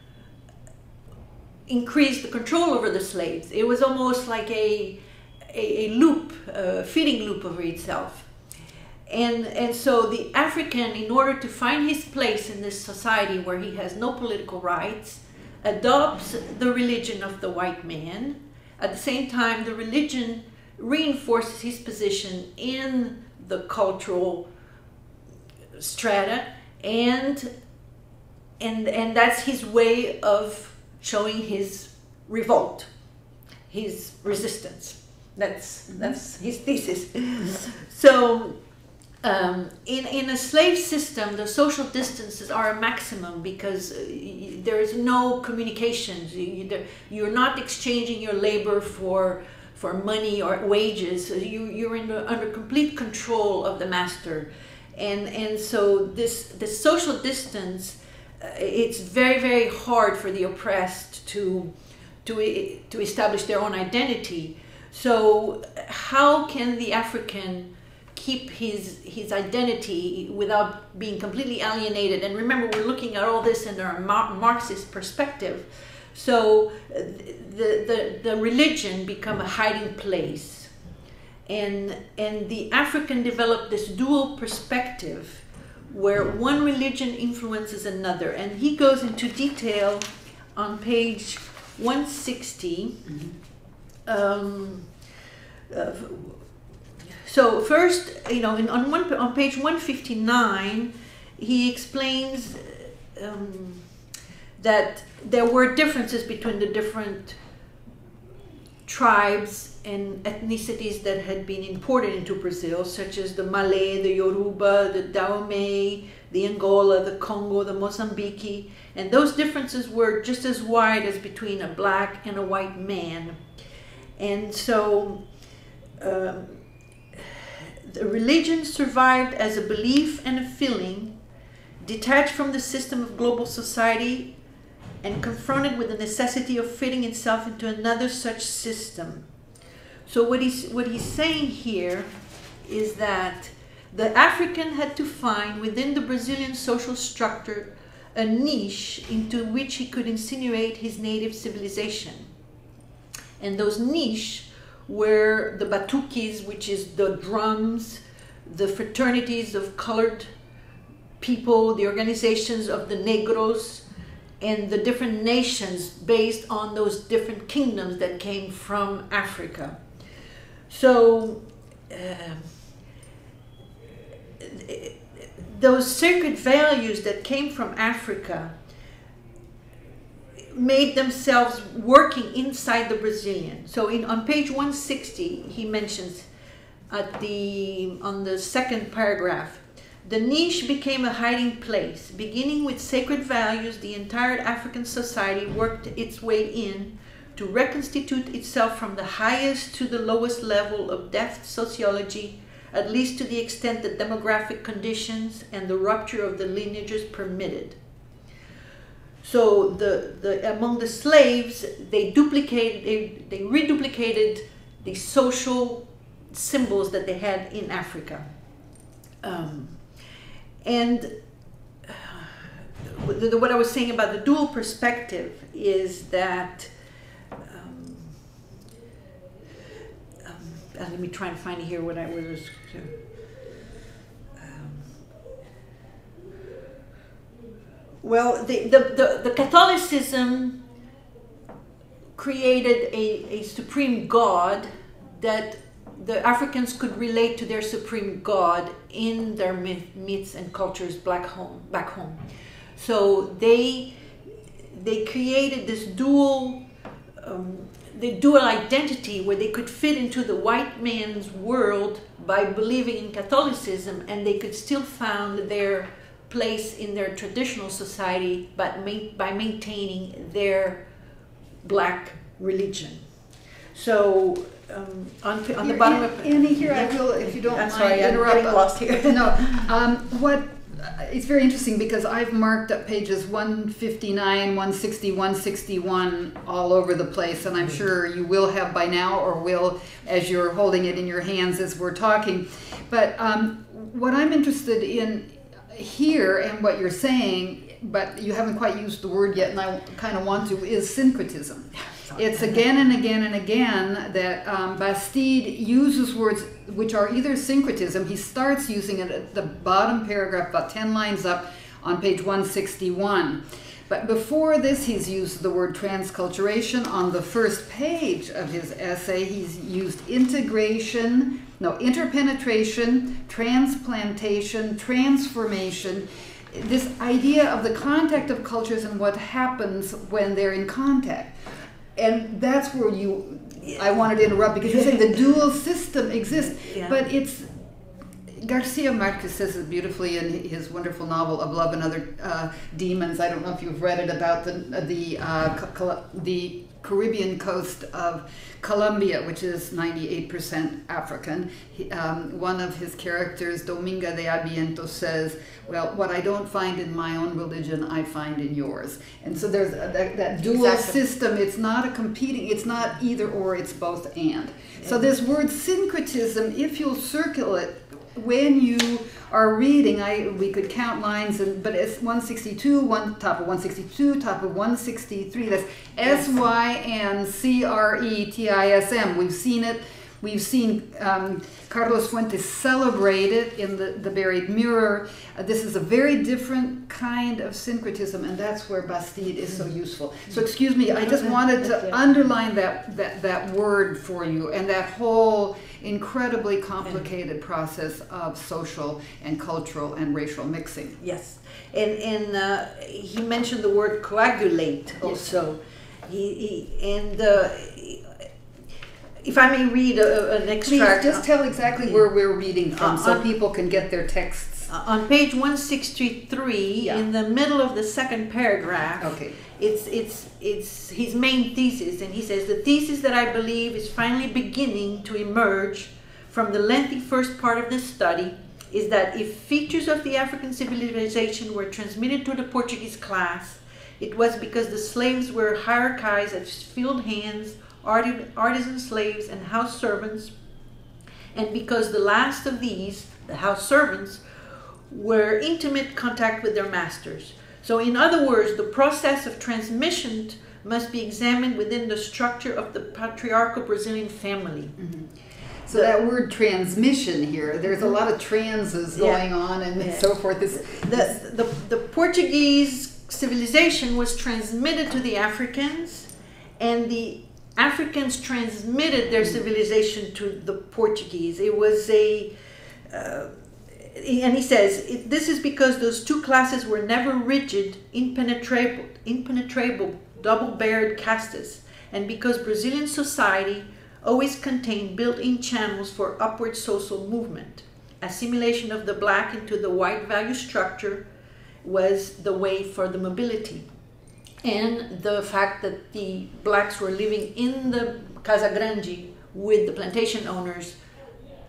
increased the control over the slaves. It was almost like a loop, a feeding loop over itself. And so the African, in order to find his place in this society where he has no political rights, adopts the religion of the white man. At the same time, the religion reinforces his position in the cultural strata, and that's his way of showing his revolt, his resistance. That's his thesis. So In a slave system, the social distances are a maximum because there is no communications. You're not exchanging your labor for money or wages. You're under complete control of the master, and so this social distance, it's very, very hard for the oppressed to establish their own identity. So how can the African keep his identity without being completely alienated? And remember, we're looking at all this in a Marxist perspective. So the religion become a hiding place, and the African developed this dual perspective where one religion influences another, and he goes into detail on page 160. So first, on page 159, he explains that there were differences between the different tribes and ethnicities that had been imported into Brazil, such as the Malay, the Yoruba, the Dahomey, the Angola, the Congo, the Mozambique, and those differences were just as wide as between a black and a white man. And so the religion survived as a belief and a feeling, detached from the system of global society and confronted with the necessity of fitting itself into another such system. So what he's saying here is that the African had to find within the Brazilian social structure a niche into which he could insinuate his native civilization. And those niche were the batuques, which is the drums, the fraternities of colored people, the organizations of the Negros, and the different nations based on those different kingdoms that came from Africa. So those sacred values that came from Africa made themselves working inside the Brazilian. So on page 160, he mentions on the second paragraph, the niche became a hiding place. Beginning with sacred values, the entire African society worked its way in to reconstitute itself from the highest to the lowest level of depth sociology, at least to the extent that demographic conditions and the rupture of the lineages permitted. So among the slaves, they reduplicated the social symbols that they had in Africa. And what I was saying about the dual perspective is that, let me try and find here what I was. Well, the Catholicism created a supreme God that the Africans could relate to their supreme God in their myths and cultures back home. So they created this dual identity where they could fit into the white man's world by believing in Catholicism, and they could still found their place in their traditional society, but by maintaining their black religion. So on the bottom of Annie, here I will, if you don't mind, interrupt. I'm getting lost here. No, it's very interesting because I've marked up pages 159, 160, 161 all over the place, and I'm sure you will have by now, or will as you're holding it in your hands as we're talking. But what I'm interested in here, and what you're saying, but you haven't quite used the word yet, and I kind of want to, is syncretism. It's again and again and again that Bastide uses words which are either syncretism. He starts using it at the bottom paragraph, about 10 lines up on page 161. But before this, he's used the word transculturation. On the first page of his essay, he's used interpenetration, transplantation, transformation. This idea of the contact of cultures and what happens when they're in contact. And that's where I wanted to interrupt, because you're saying the dual system exists, but it's Garcia Marquez says it beautifully in his wonderful novel Of Love and Other Demons. I don't know if you've read it, about the Caribbean coast of Colombia, which is 98% African. One of his characters, Dominga de Aviento, says, well, what I don't find in my own religion, I find in yours. And so there's that dual system. It's not a competing, it's not either or, it's both and. So this word syncretism, if you'll circle it, when you are reading, we could count lines, but it's 162, top of 162, top of 163. That's SYNCRETISM. We've seen it. We've seen Carlos Fuentes celebrate it in the Buried Mirror. This is a very different kind of syncretism, and that's where Bastide is so useful. So excuse me, I just wanted to underline that word for you, and that whole incredibly complicated process of social and cultural and racial mixing. Yes, and he mentioned the word coagulate also. If I may read an extract. Please, just tell exactly where we're reading from so people can get their texts. On page 163, in the middle of the second paragraph, it's his main thesis, and he says, the thesis that I believe is finally beginning to emerge from the lengthy first part of this study is that if features of the African civilization were transmitted to the Portuguese class, it was because the slaves were hierarchized as field hands, artisan slaves, and house servants, and because the last of these, the house servants, were intimate contact with their masters. So in other words, the process of transmission must be examined within the structure of the patriarchal Brazilian family. Mm-hmm. So that word transmission here, there's a lot of transes going on and so forth. The Portuguese civilization was transmitted to the Africans, and the Africans transmitted their civilization to the Portuguese. It was and he says, this is because those two classes were never rigid, impenetrable, double-barred castes, and because Brazilian society always contained built-in channels for upward social movement. Assimilation of the black into the white value structure was the way for the mobility. And the fact that the blacks were living in the Casa Grande with the plantation owners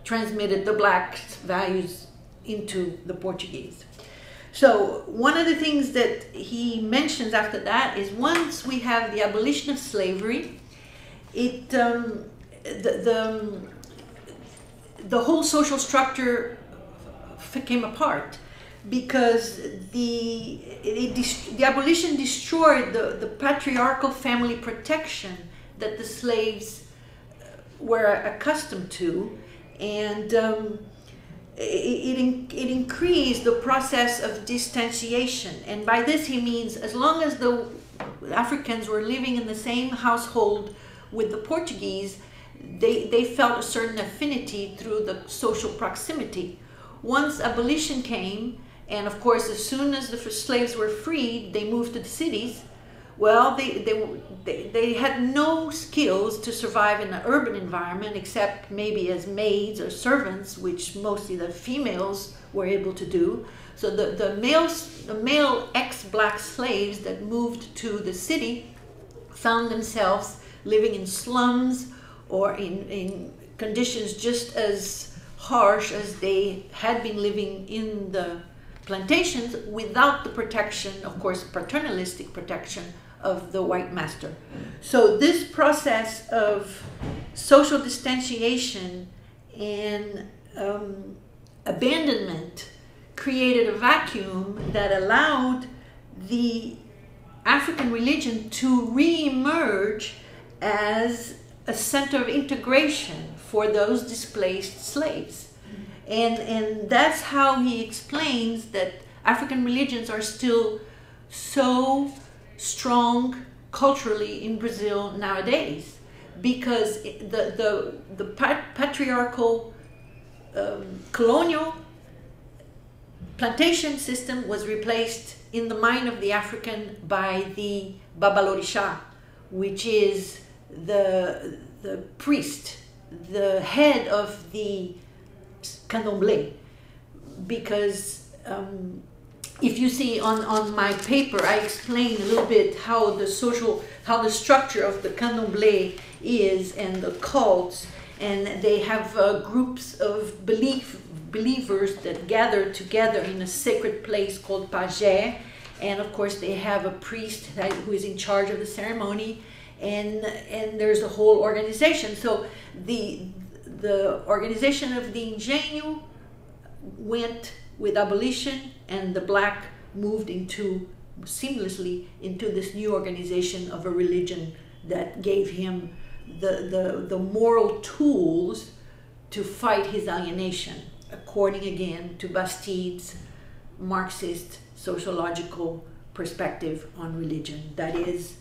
transmitted the black values into the Portuguese. So one of the things that he mentions after that is once we have the abolition of slavery, the whole social structure came apart, because the abolition destroyed the patriarchal family protection that the slaves were accustomed to, and it increased the process of distanciation. And by this he means as long as the Africans were living in the same household with the Portuguese, they felt a certain affinity through the social proximity. Once abolition came, and of course as soon as the slaves were freed, they moved to the cities. Well, they had no skills to survive in an urban environment except maybe as maids or servants, which mostly the females were able to do. So the male ex-black slaves that moved to the city found themselves living in slums or in conditions just as harsh as they had been living in the plantations, without the protection, of course, paternalistic protection of the white master. So this process of social distanciation and abandonment created a vacuum that allowed the African religion to re-emerge as a center of integration for those displaced slaves. And that's how he explains that African religions are still so strong culturally in Brazil nowadays, because the patriarchal colonial plantation system was replaced in the mind of the African by the Babalorisha, which is the priest, the head of the candomblé. because if you see on my paper, I explain a little bit how the structure of the candomblé is and the cults, and they have groups of believers that gather together in a sacred place called pajé, and of course they have a priest who is in charge of the ceremony, and there's a whole organization. So the organization of the Engenho went with abolition, and the black moved seamlessly into this new organization of a religion that gave him the moral tools to fight his alienation, according again to Bastide's Marxist sociological perspective on religion. That is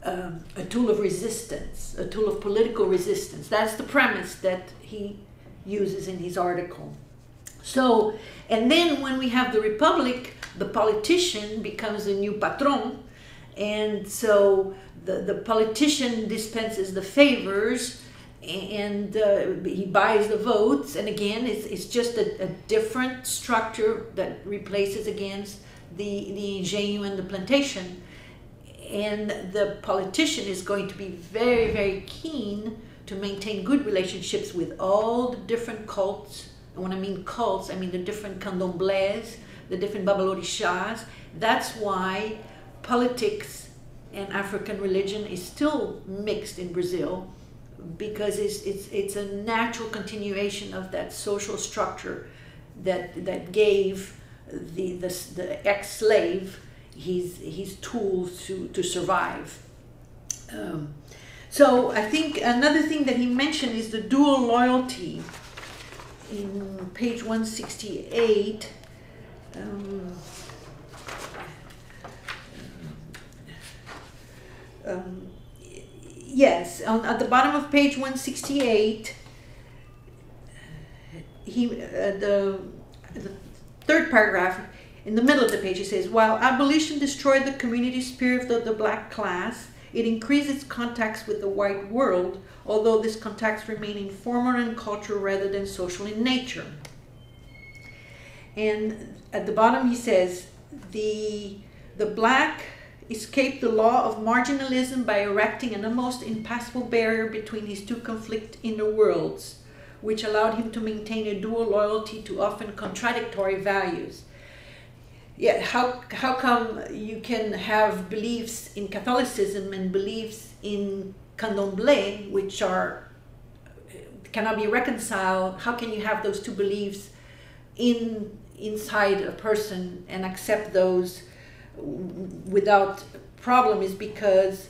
a tool of resistance, a tool of political resistance. That's the premise that he uses in his article. So, and then when we have the Republic, the politician becomes the new patron, and so the politician dispenses the favors, and he buys the votes, and again it's just a different structure that replaces against the Engenho and the plantation. And the politician is going to be very, very keen to maintain good relationships with all the different cults. And when I mean cults, I mean the different candomblés, the different babalorixás. That's why politics and African religion is still mixed in Brazil, because it's a natural continuation of that social structure that gave the ex-slave his tools to survive. So I think another thing that he mentioned is the dual loyalty in page 168. Yes, at the bottom of page 168, the third paragraph, in the middle of the page, he says, while abolition destroyed the community spirit of the black class, it increased its contacts with the white world, although these contacts remain informal and cultural rather than social in nature. And at the bottom he says, the black escaped the law of marginalism by erecting an almost impassable barrier between his two conflict inner worlds, which allowed him to maintain a dual loyalty to often contradictory values. Yeah, how come you can have beliefs in Catholicism and beliefs in candomblé, which cannot be reconciled? How can you have those two beliefs inside a person and accept those without problem? Is because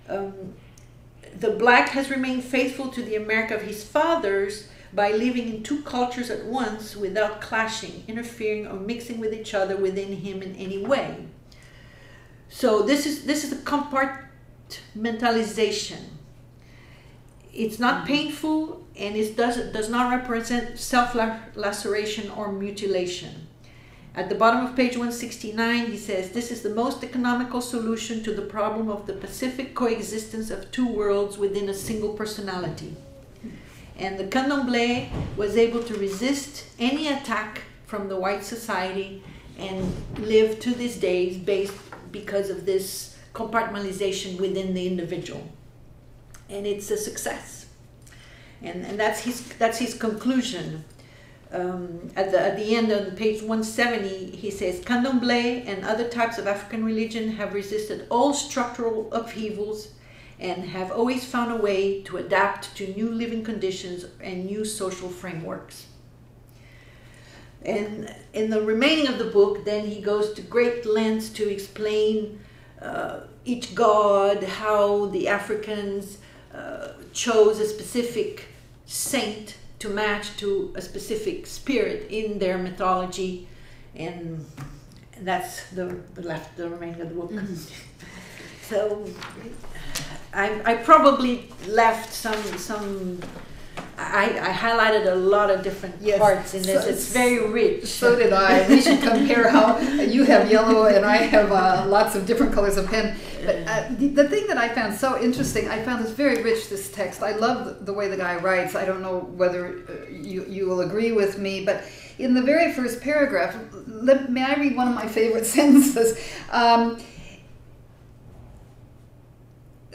the black has remained faithful to the America of his fathers by living in two cultures at once without clashing, interfering, or mixing with each other within him in any way. So this is a compartmentalization. It's not painful, and it does not represent self-laceration or mutilation. At the bottom of page 169, he says, this is the most economical solution to the problem of the pacific coexistence of two worlds within a single personality. And the candomblé was able to resist any attack from the white society and live to this day because of this compartmentalization within the individual. And it's a success. And that's his conclusion. At the end of page 170, he says, candomblé and other types of African religion have resisted all structural upheavals and have always found a way to adapt to new living conditions and new social frameworks. And in the remaining of the book, then he goes to great lengths to explain each god, how the Africans chose a specific saint to match to a specific spirit in their mythology, and that's the remaining of the book. Mm-hmm. So I probably left some. I highlighted a lot of different parts in this. So it's very rich. So did I. We should compare how you have yellow and I have lots of different colors of pen. But the thing that I found so interesting, I found this very rich, this text. I love the way the guy writes. I don't know whether you will agree with me, but in the very first paragraph, may I read one of my favorite sentences?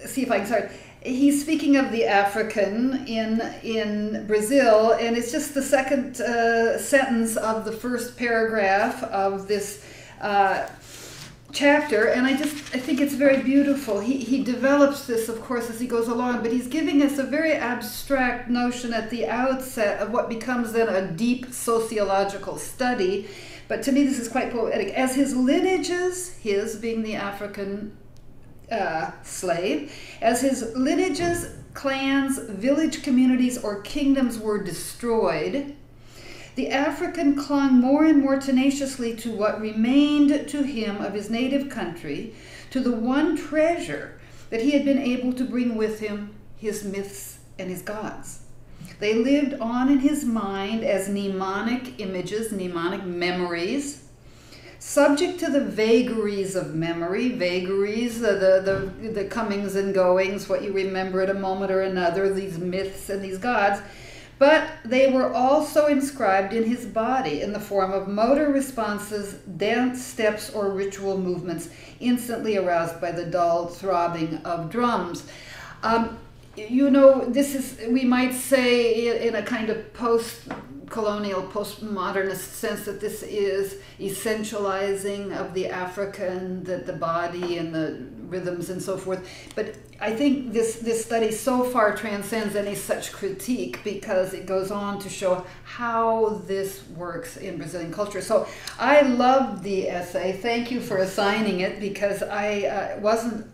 See if I can start. He's speaking of the African in Brazil, and it's just the second sentence of the first paragraph of this chapter, and I think it's very beautiful. He develops this, of course, as he goes along, but he's giving us a very abstract notion at the outset of what becomes then a deep sociological study. But to me, this is quite poetic. As his lineages, his being the African slave, as his lineages, clans, village communities, or kingdoms were destroyed, the African clung more and more tenaciously to what remained to him of his native country, to the one treasure that he had been able to bring with him, his myths and his gods. They lived on in his mind as mnemonic images, mnemonic memories, subject to the vagaries of memory, the comings and goings, what you remember at a moment or another, these myths and these gods. But they were also inscribed in his body in the form of motor responses, dance steps, or ritual movements, instantly aroused by the dull throbbing of drums. This is, we might say in a kind of post-colonial, postmodernist sense, that this is essentializing of the African, the body and the rhythms and so forth. But I think this study so far transcends any such critique, because it goes on to show how this works in Brazilian culture. So I loved the essay. Thank you for assigning it, because I wasn't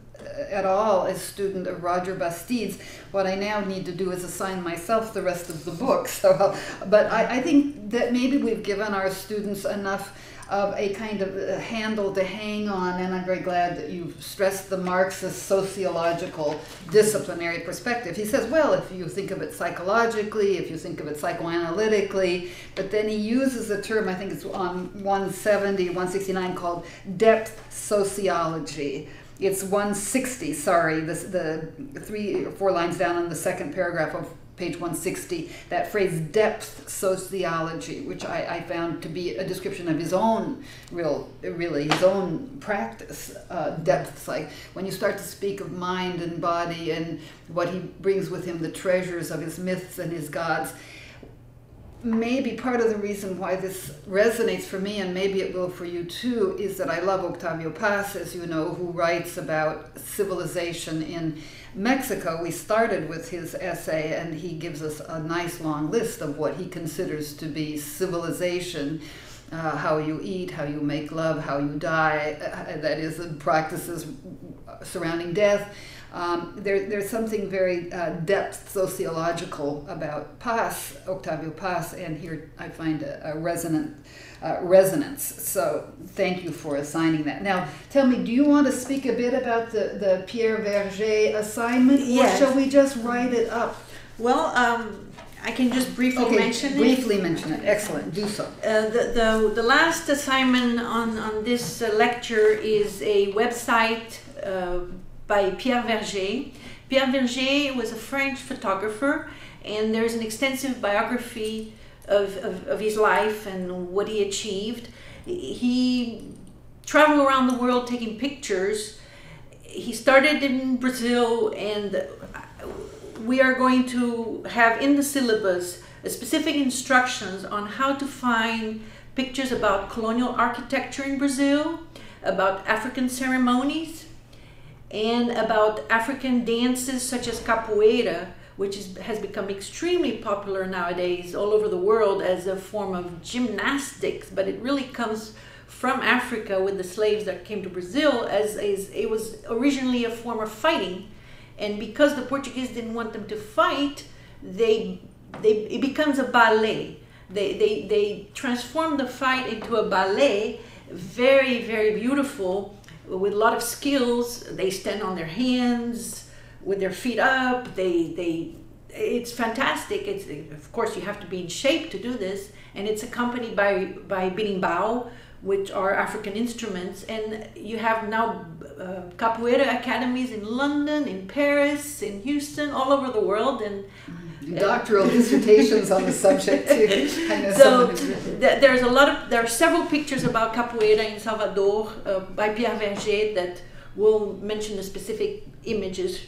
at all a student of Roger Bastide's. What I now need to do is assign myself the rest of the book. But I think that maybe we've given our students enough of a kind of handle to hang on, and I'm very glad that you've stressed the Marxist sociological disciplinary perspective. He says, well, if you think of it psychologically, if you think of it psychoanalytically, but then he uses a term, I think it's on 170, 169, called depth sociology. It's 160, sorry, the 3 or 4 lines down in the second paragraph of page 160, that phrase depth sociology, which I found to be a description of his own, really his own practice. Depths, like when you start to speak of mind and body and what he brings with him, the treasures of his myths and his gods. Maybe part of the reason why this resonates for me, and maybe it will for you too, is that I love Octavio Paz, as you know, who writes about civilization in Mexico. We started with his essay, and he gives us a nice long list of what he considers to be civilization. How you eat, how you make love, how you die, that is, the practices surrounding death. There's something very depth sociological about Paz, Octavio Paz, and here I find a resonance. So thank you for assigning that. Now, tell me, do you want to speak a bit about the Pierre Verger assignment, yes, or shall we just write it up? Well, I can just briefly mention it. Briefly mention it. Excellent. Do so. The last assignment on this lecture is a website by Pierre Verger. Pierre Verger was a French photographer, and there's an extensive biography of his life and what he achieved. He traveled around the world taking pictures. He started in Brazil, and we are going to have in the syllabus specific instructions on how to find pictures about colonial architecture in Brazil, about African ceremonies, and about African dances such as capoeira, which has become extremely popular nowadays all over the world as a form of gymnastics, but it really comes from Africa with the slaves that came to Brazil, as it was originally a form of fighting. And because the Portuguese didn't want them to fight, it becomes a ballet. They transformed the fight into a ballet, very, very beautiful, with a lot of skills. They stand on their hands with their feet up. It's fantastic. Of course, you have to be in shape to do this, and it's accompanied by berimbau, which are African instruments. And you have now capoeira academies in London, in Paris, in Houston, all over the world. And doctoral dissertations on the subject too. I know So there are several pictures about capoeira in Salvador by Pierre Verger that will mention the specific images.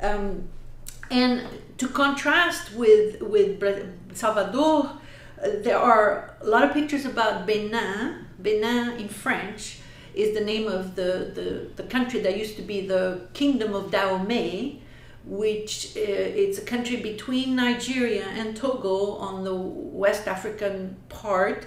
And to contrast with Salvador, there are a lot of pictures about Benin. Benin in French is the name of the country that used to be the Kingdom of Dahomey, which it's a country between Nigeria and Togo on the West African part.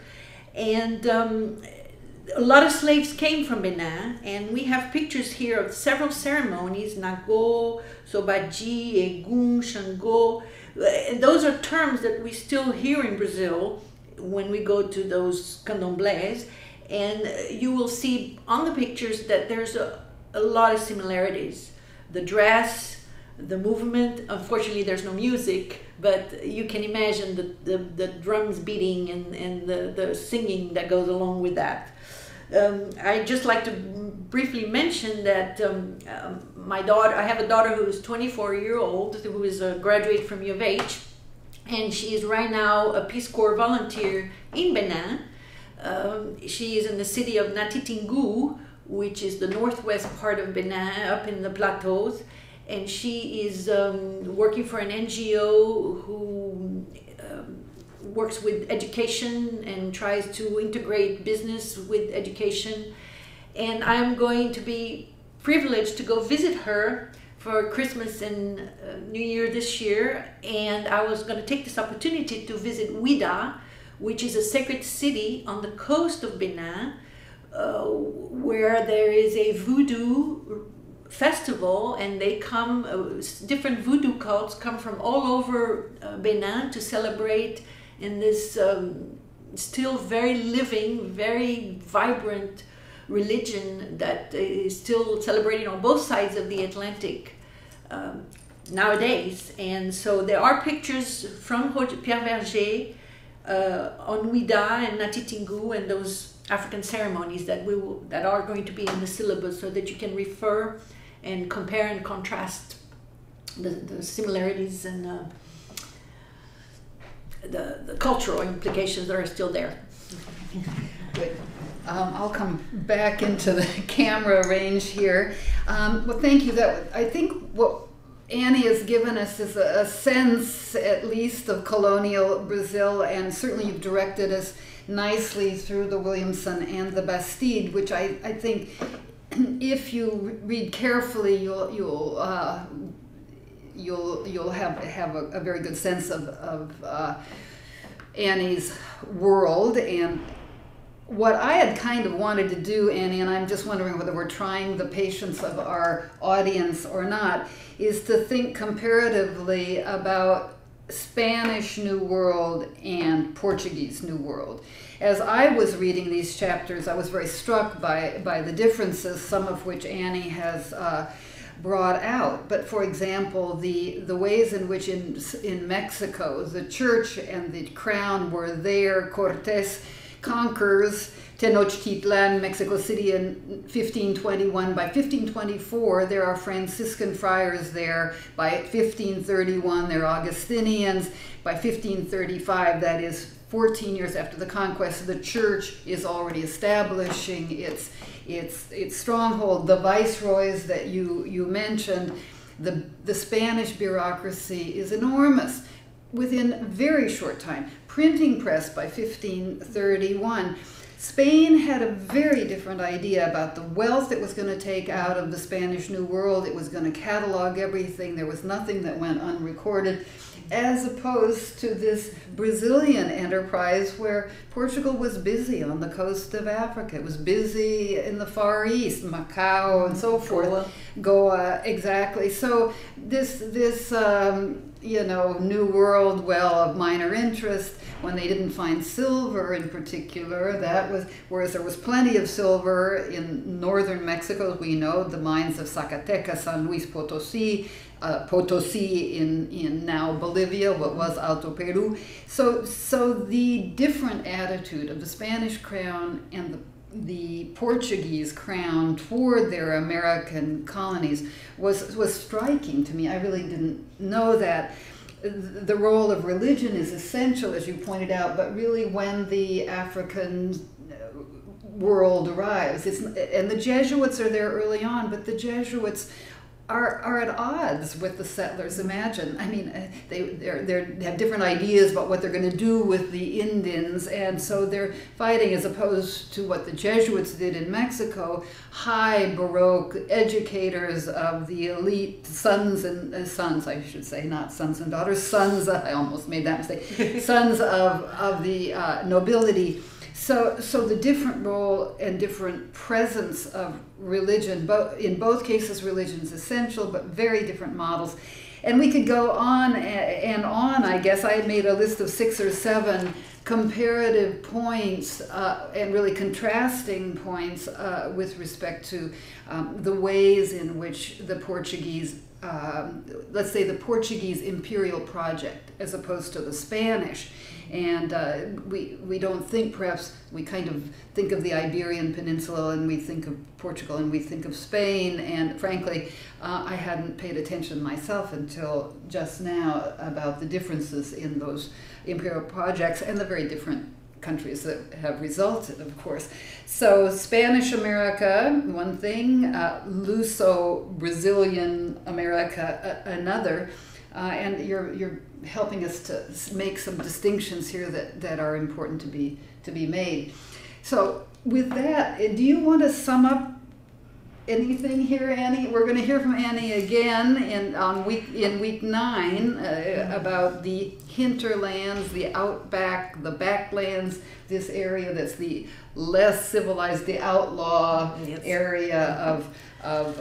And a lot of slaves came from Benin, and we have pictures here of several ceremonies, Nago, Sobaji, Egun, Shango. And those are terms that we still hear in Brazil when we go to those candomblés. And you will see on the pictures that there's a lot of similarities. The dress, the movement, unfortunately there's no music, but you can imagine the drums beating and the singing that goes along with that. I'd just like to briefly mention that my daughter, I have a daughter who is 24-year-old, who is a graduate from U of H, and she is right now a Peace Corps volunteer in Benin. She is in the city of Natitingu, which is the northwest part of Benin, up in the plateaus, and she is working for an NGO who works with education and tries to integrate business with education. And I'm going to be privileged to go visit her for Christmas and New Year this year. And I was going to take this opportunity to visit Ouida, which is a sacred city on the coast of Benin, where there is a voodoo festival, and they come, different voodoo cults come from all over Benin to celebrate in this still very living, very vibrant religion that is still celebrated on both sides of the Atlantic nowadays. And so there are pictures from Pierre Verger on Ouida and Natitingu and those African ceremonies that are going to be in the syllabus, so that you can refer and compare and contrast the similarities and the cultural implications that are still there. Good. I'll come back into the camera range here. Well, thank you. I think what Annie has given us is a sense, at least, of colonial Brazil, and certainly you've directed us nicely through the Williamson and the Bastide, which I think, if you read carefully, you'll have a very good sense of Annie's world. And what I had kind of wanted to do, Annie, and I'm just wondering whether we're trying the patience of our audience or not, is to think comparatively about Spanish New World and Portuguese New World. As I was reading these chapters, I was very struck by the differences, some of which Annie has brought out. But for example, the ways in which in Mexico the church and the crown were there. Cortés conquers Tenochtitlan, Mexico City, in 1521. By 1524, there are Franciscan friars there. By 1531, they're Augustinians. By 1535, that is 14 years after the conquest, the church is already establishing its stronghold. The viceroys that you mentioned, the Spanish bureaucracy is enormous. Within a very short time, printing press by 1531. Spain had a very different idea about the wealth it was going to take out of the Spanish New World. It was going to catalog everything. There was nothing that went unrecorded, as opposed to this Brazilian enterprise where Portugal was busy on the coast of Africa. It was busy in the Far East, Macau and so forth. Goa, exactly. So this New World, well, of minor interest. When they didn't find silver in particular, that was, whereas there was plenty of silver in northern Mexico, we know, the mines of Zacatecas, San Luis Potosí, Potosí in now Bolivia, what was Alto Peru. So the different attitude of the Spanish crown and the Portuguese crown toward their American colonies was striking to me. I really didn't know that. the role of religion is essential, as you pointed out, but really when the African world arrives, and the Jesuits are there early on, but the Jesuits are at odds with the settlers. Imagine, I mean, they have different ideas about what they're going to do with the Indians, and so they're fighting, as opposed to what the Jesuits did in Mexico, high Baroque educators of the elite sons, I should say, not sons and daughters, sons, I almost made that mistake, sons of the nobility. So the different role and different presence of religion, in both cases religion is essential, but very different models. And we could go on and on, I guess. I had made a list of 6 or 7 comparative points and really contrasting points with respect to the ways in which the Portuguese, let's say the Portuguese imperial project as opposed to the Spanish. And we don't think, perhaps we kind of think of the Iberian Peninsula and we think of Portugal and we think of Spain, and frankly I hadn't paid attention myself until just now about the differences in those imperial projects and the very different countries that have resulted, of course. So Spanish America, one thing, Luso-Brazilian America, another. And you're helping us to make some distinctions here that are important to be made. So with that, do you want to sum up anything here, Annie? We're going to hear from Annie again in week 9 about the hinterlands, the outback, the backlands, this area that's the less civilized, the outlaw area of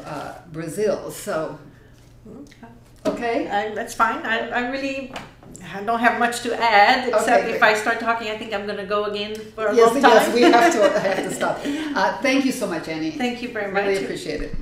Brazil. So. Okay. That's fine. I don't have much to add, except if I start talking, I think I'm going to go again for a long time. Yes, we have to stop. Thank you so much, Annie. Thank you very much. Really appreciate it.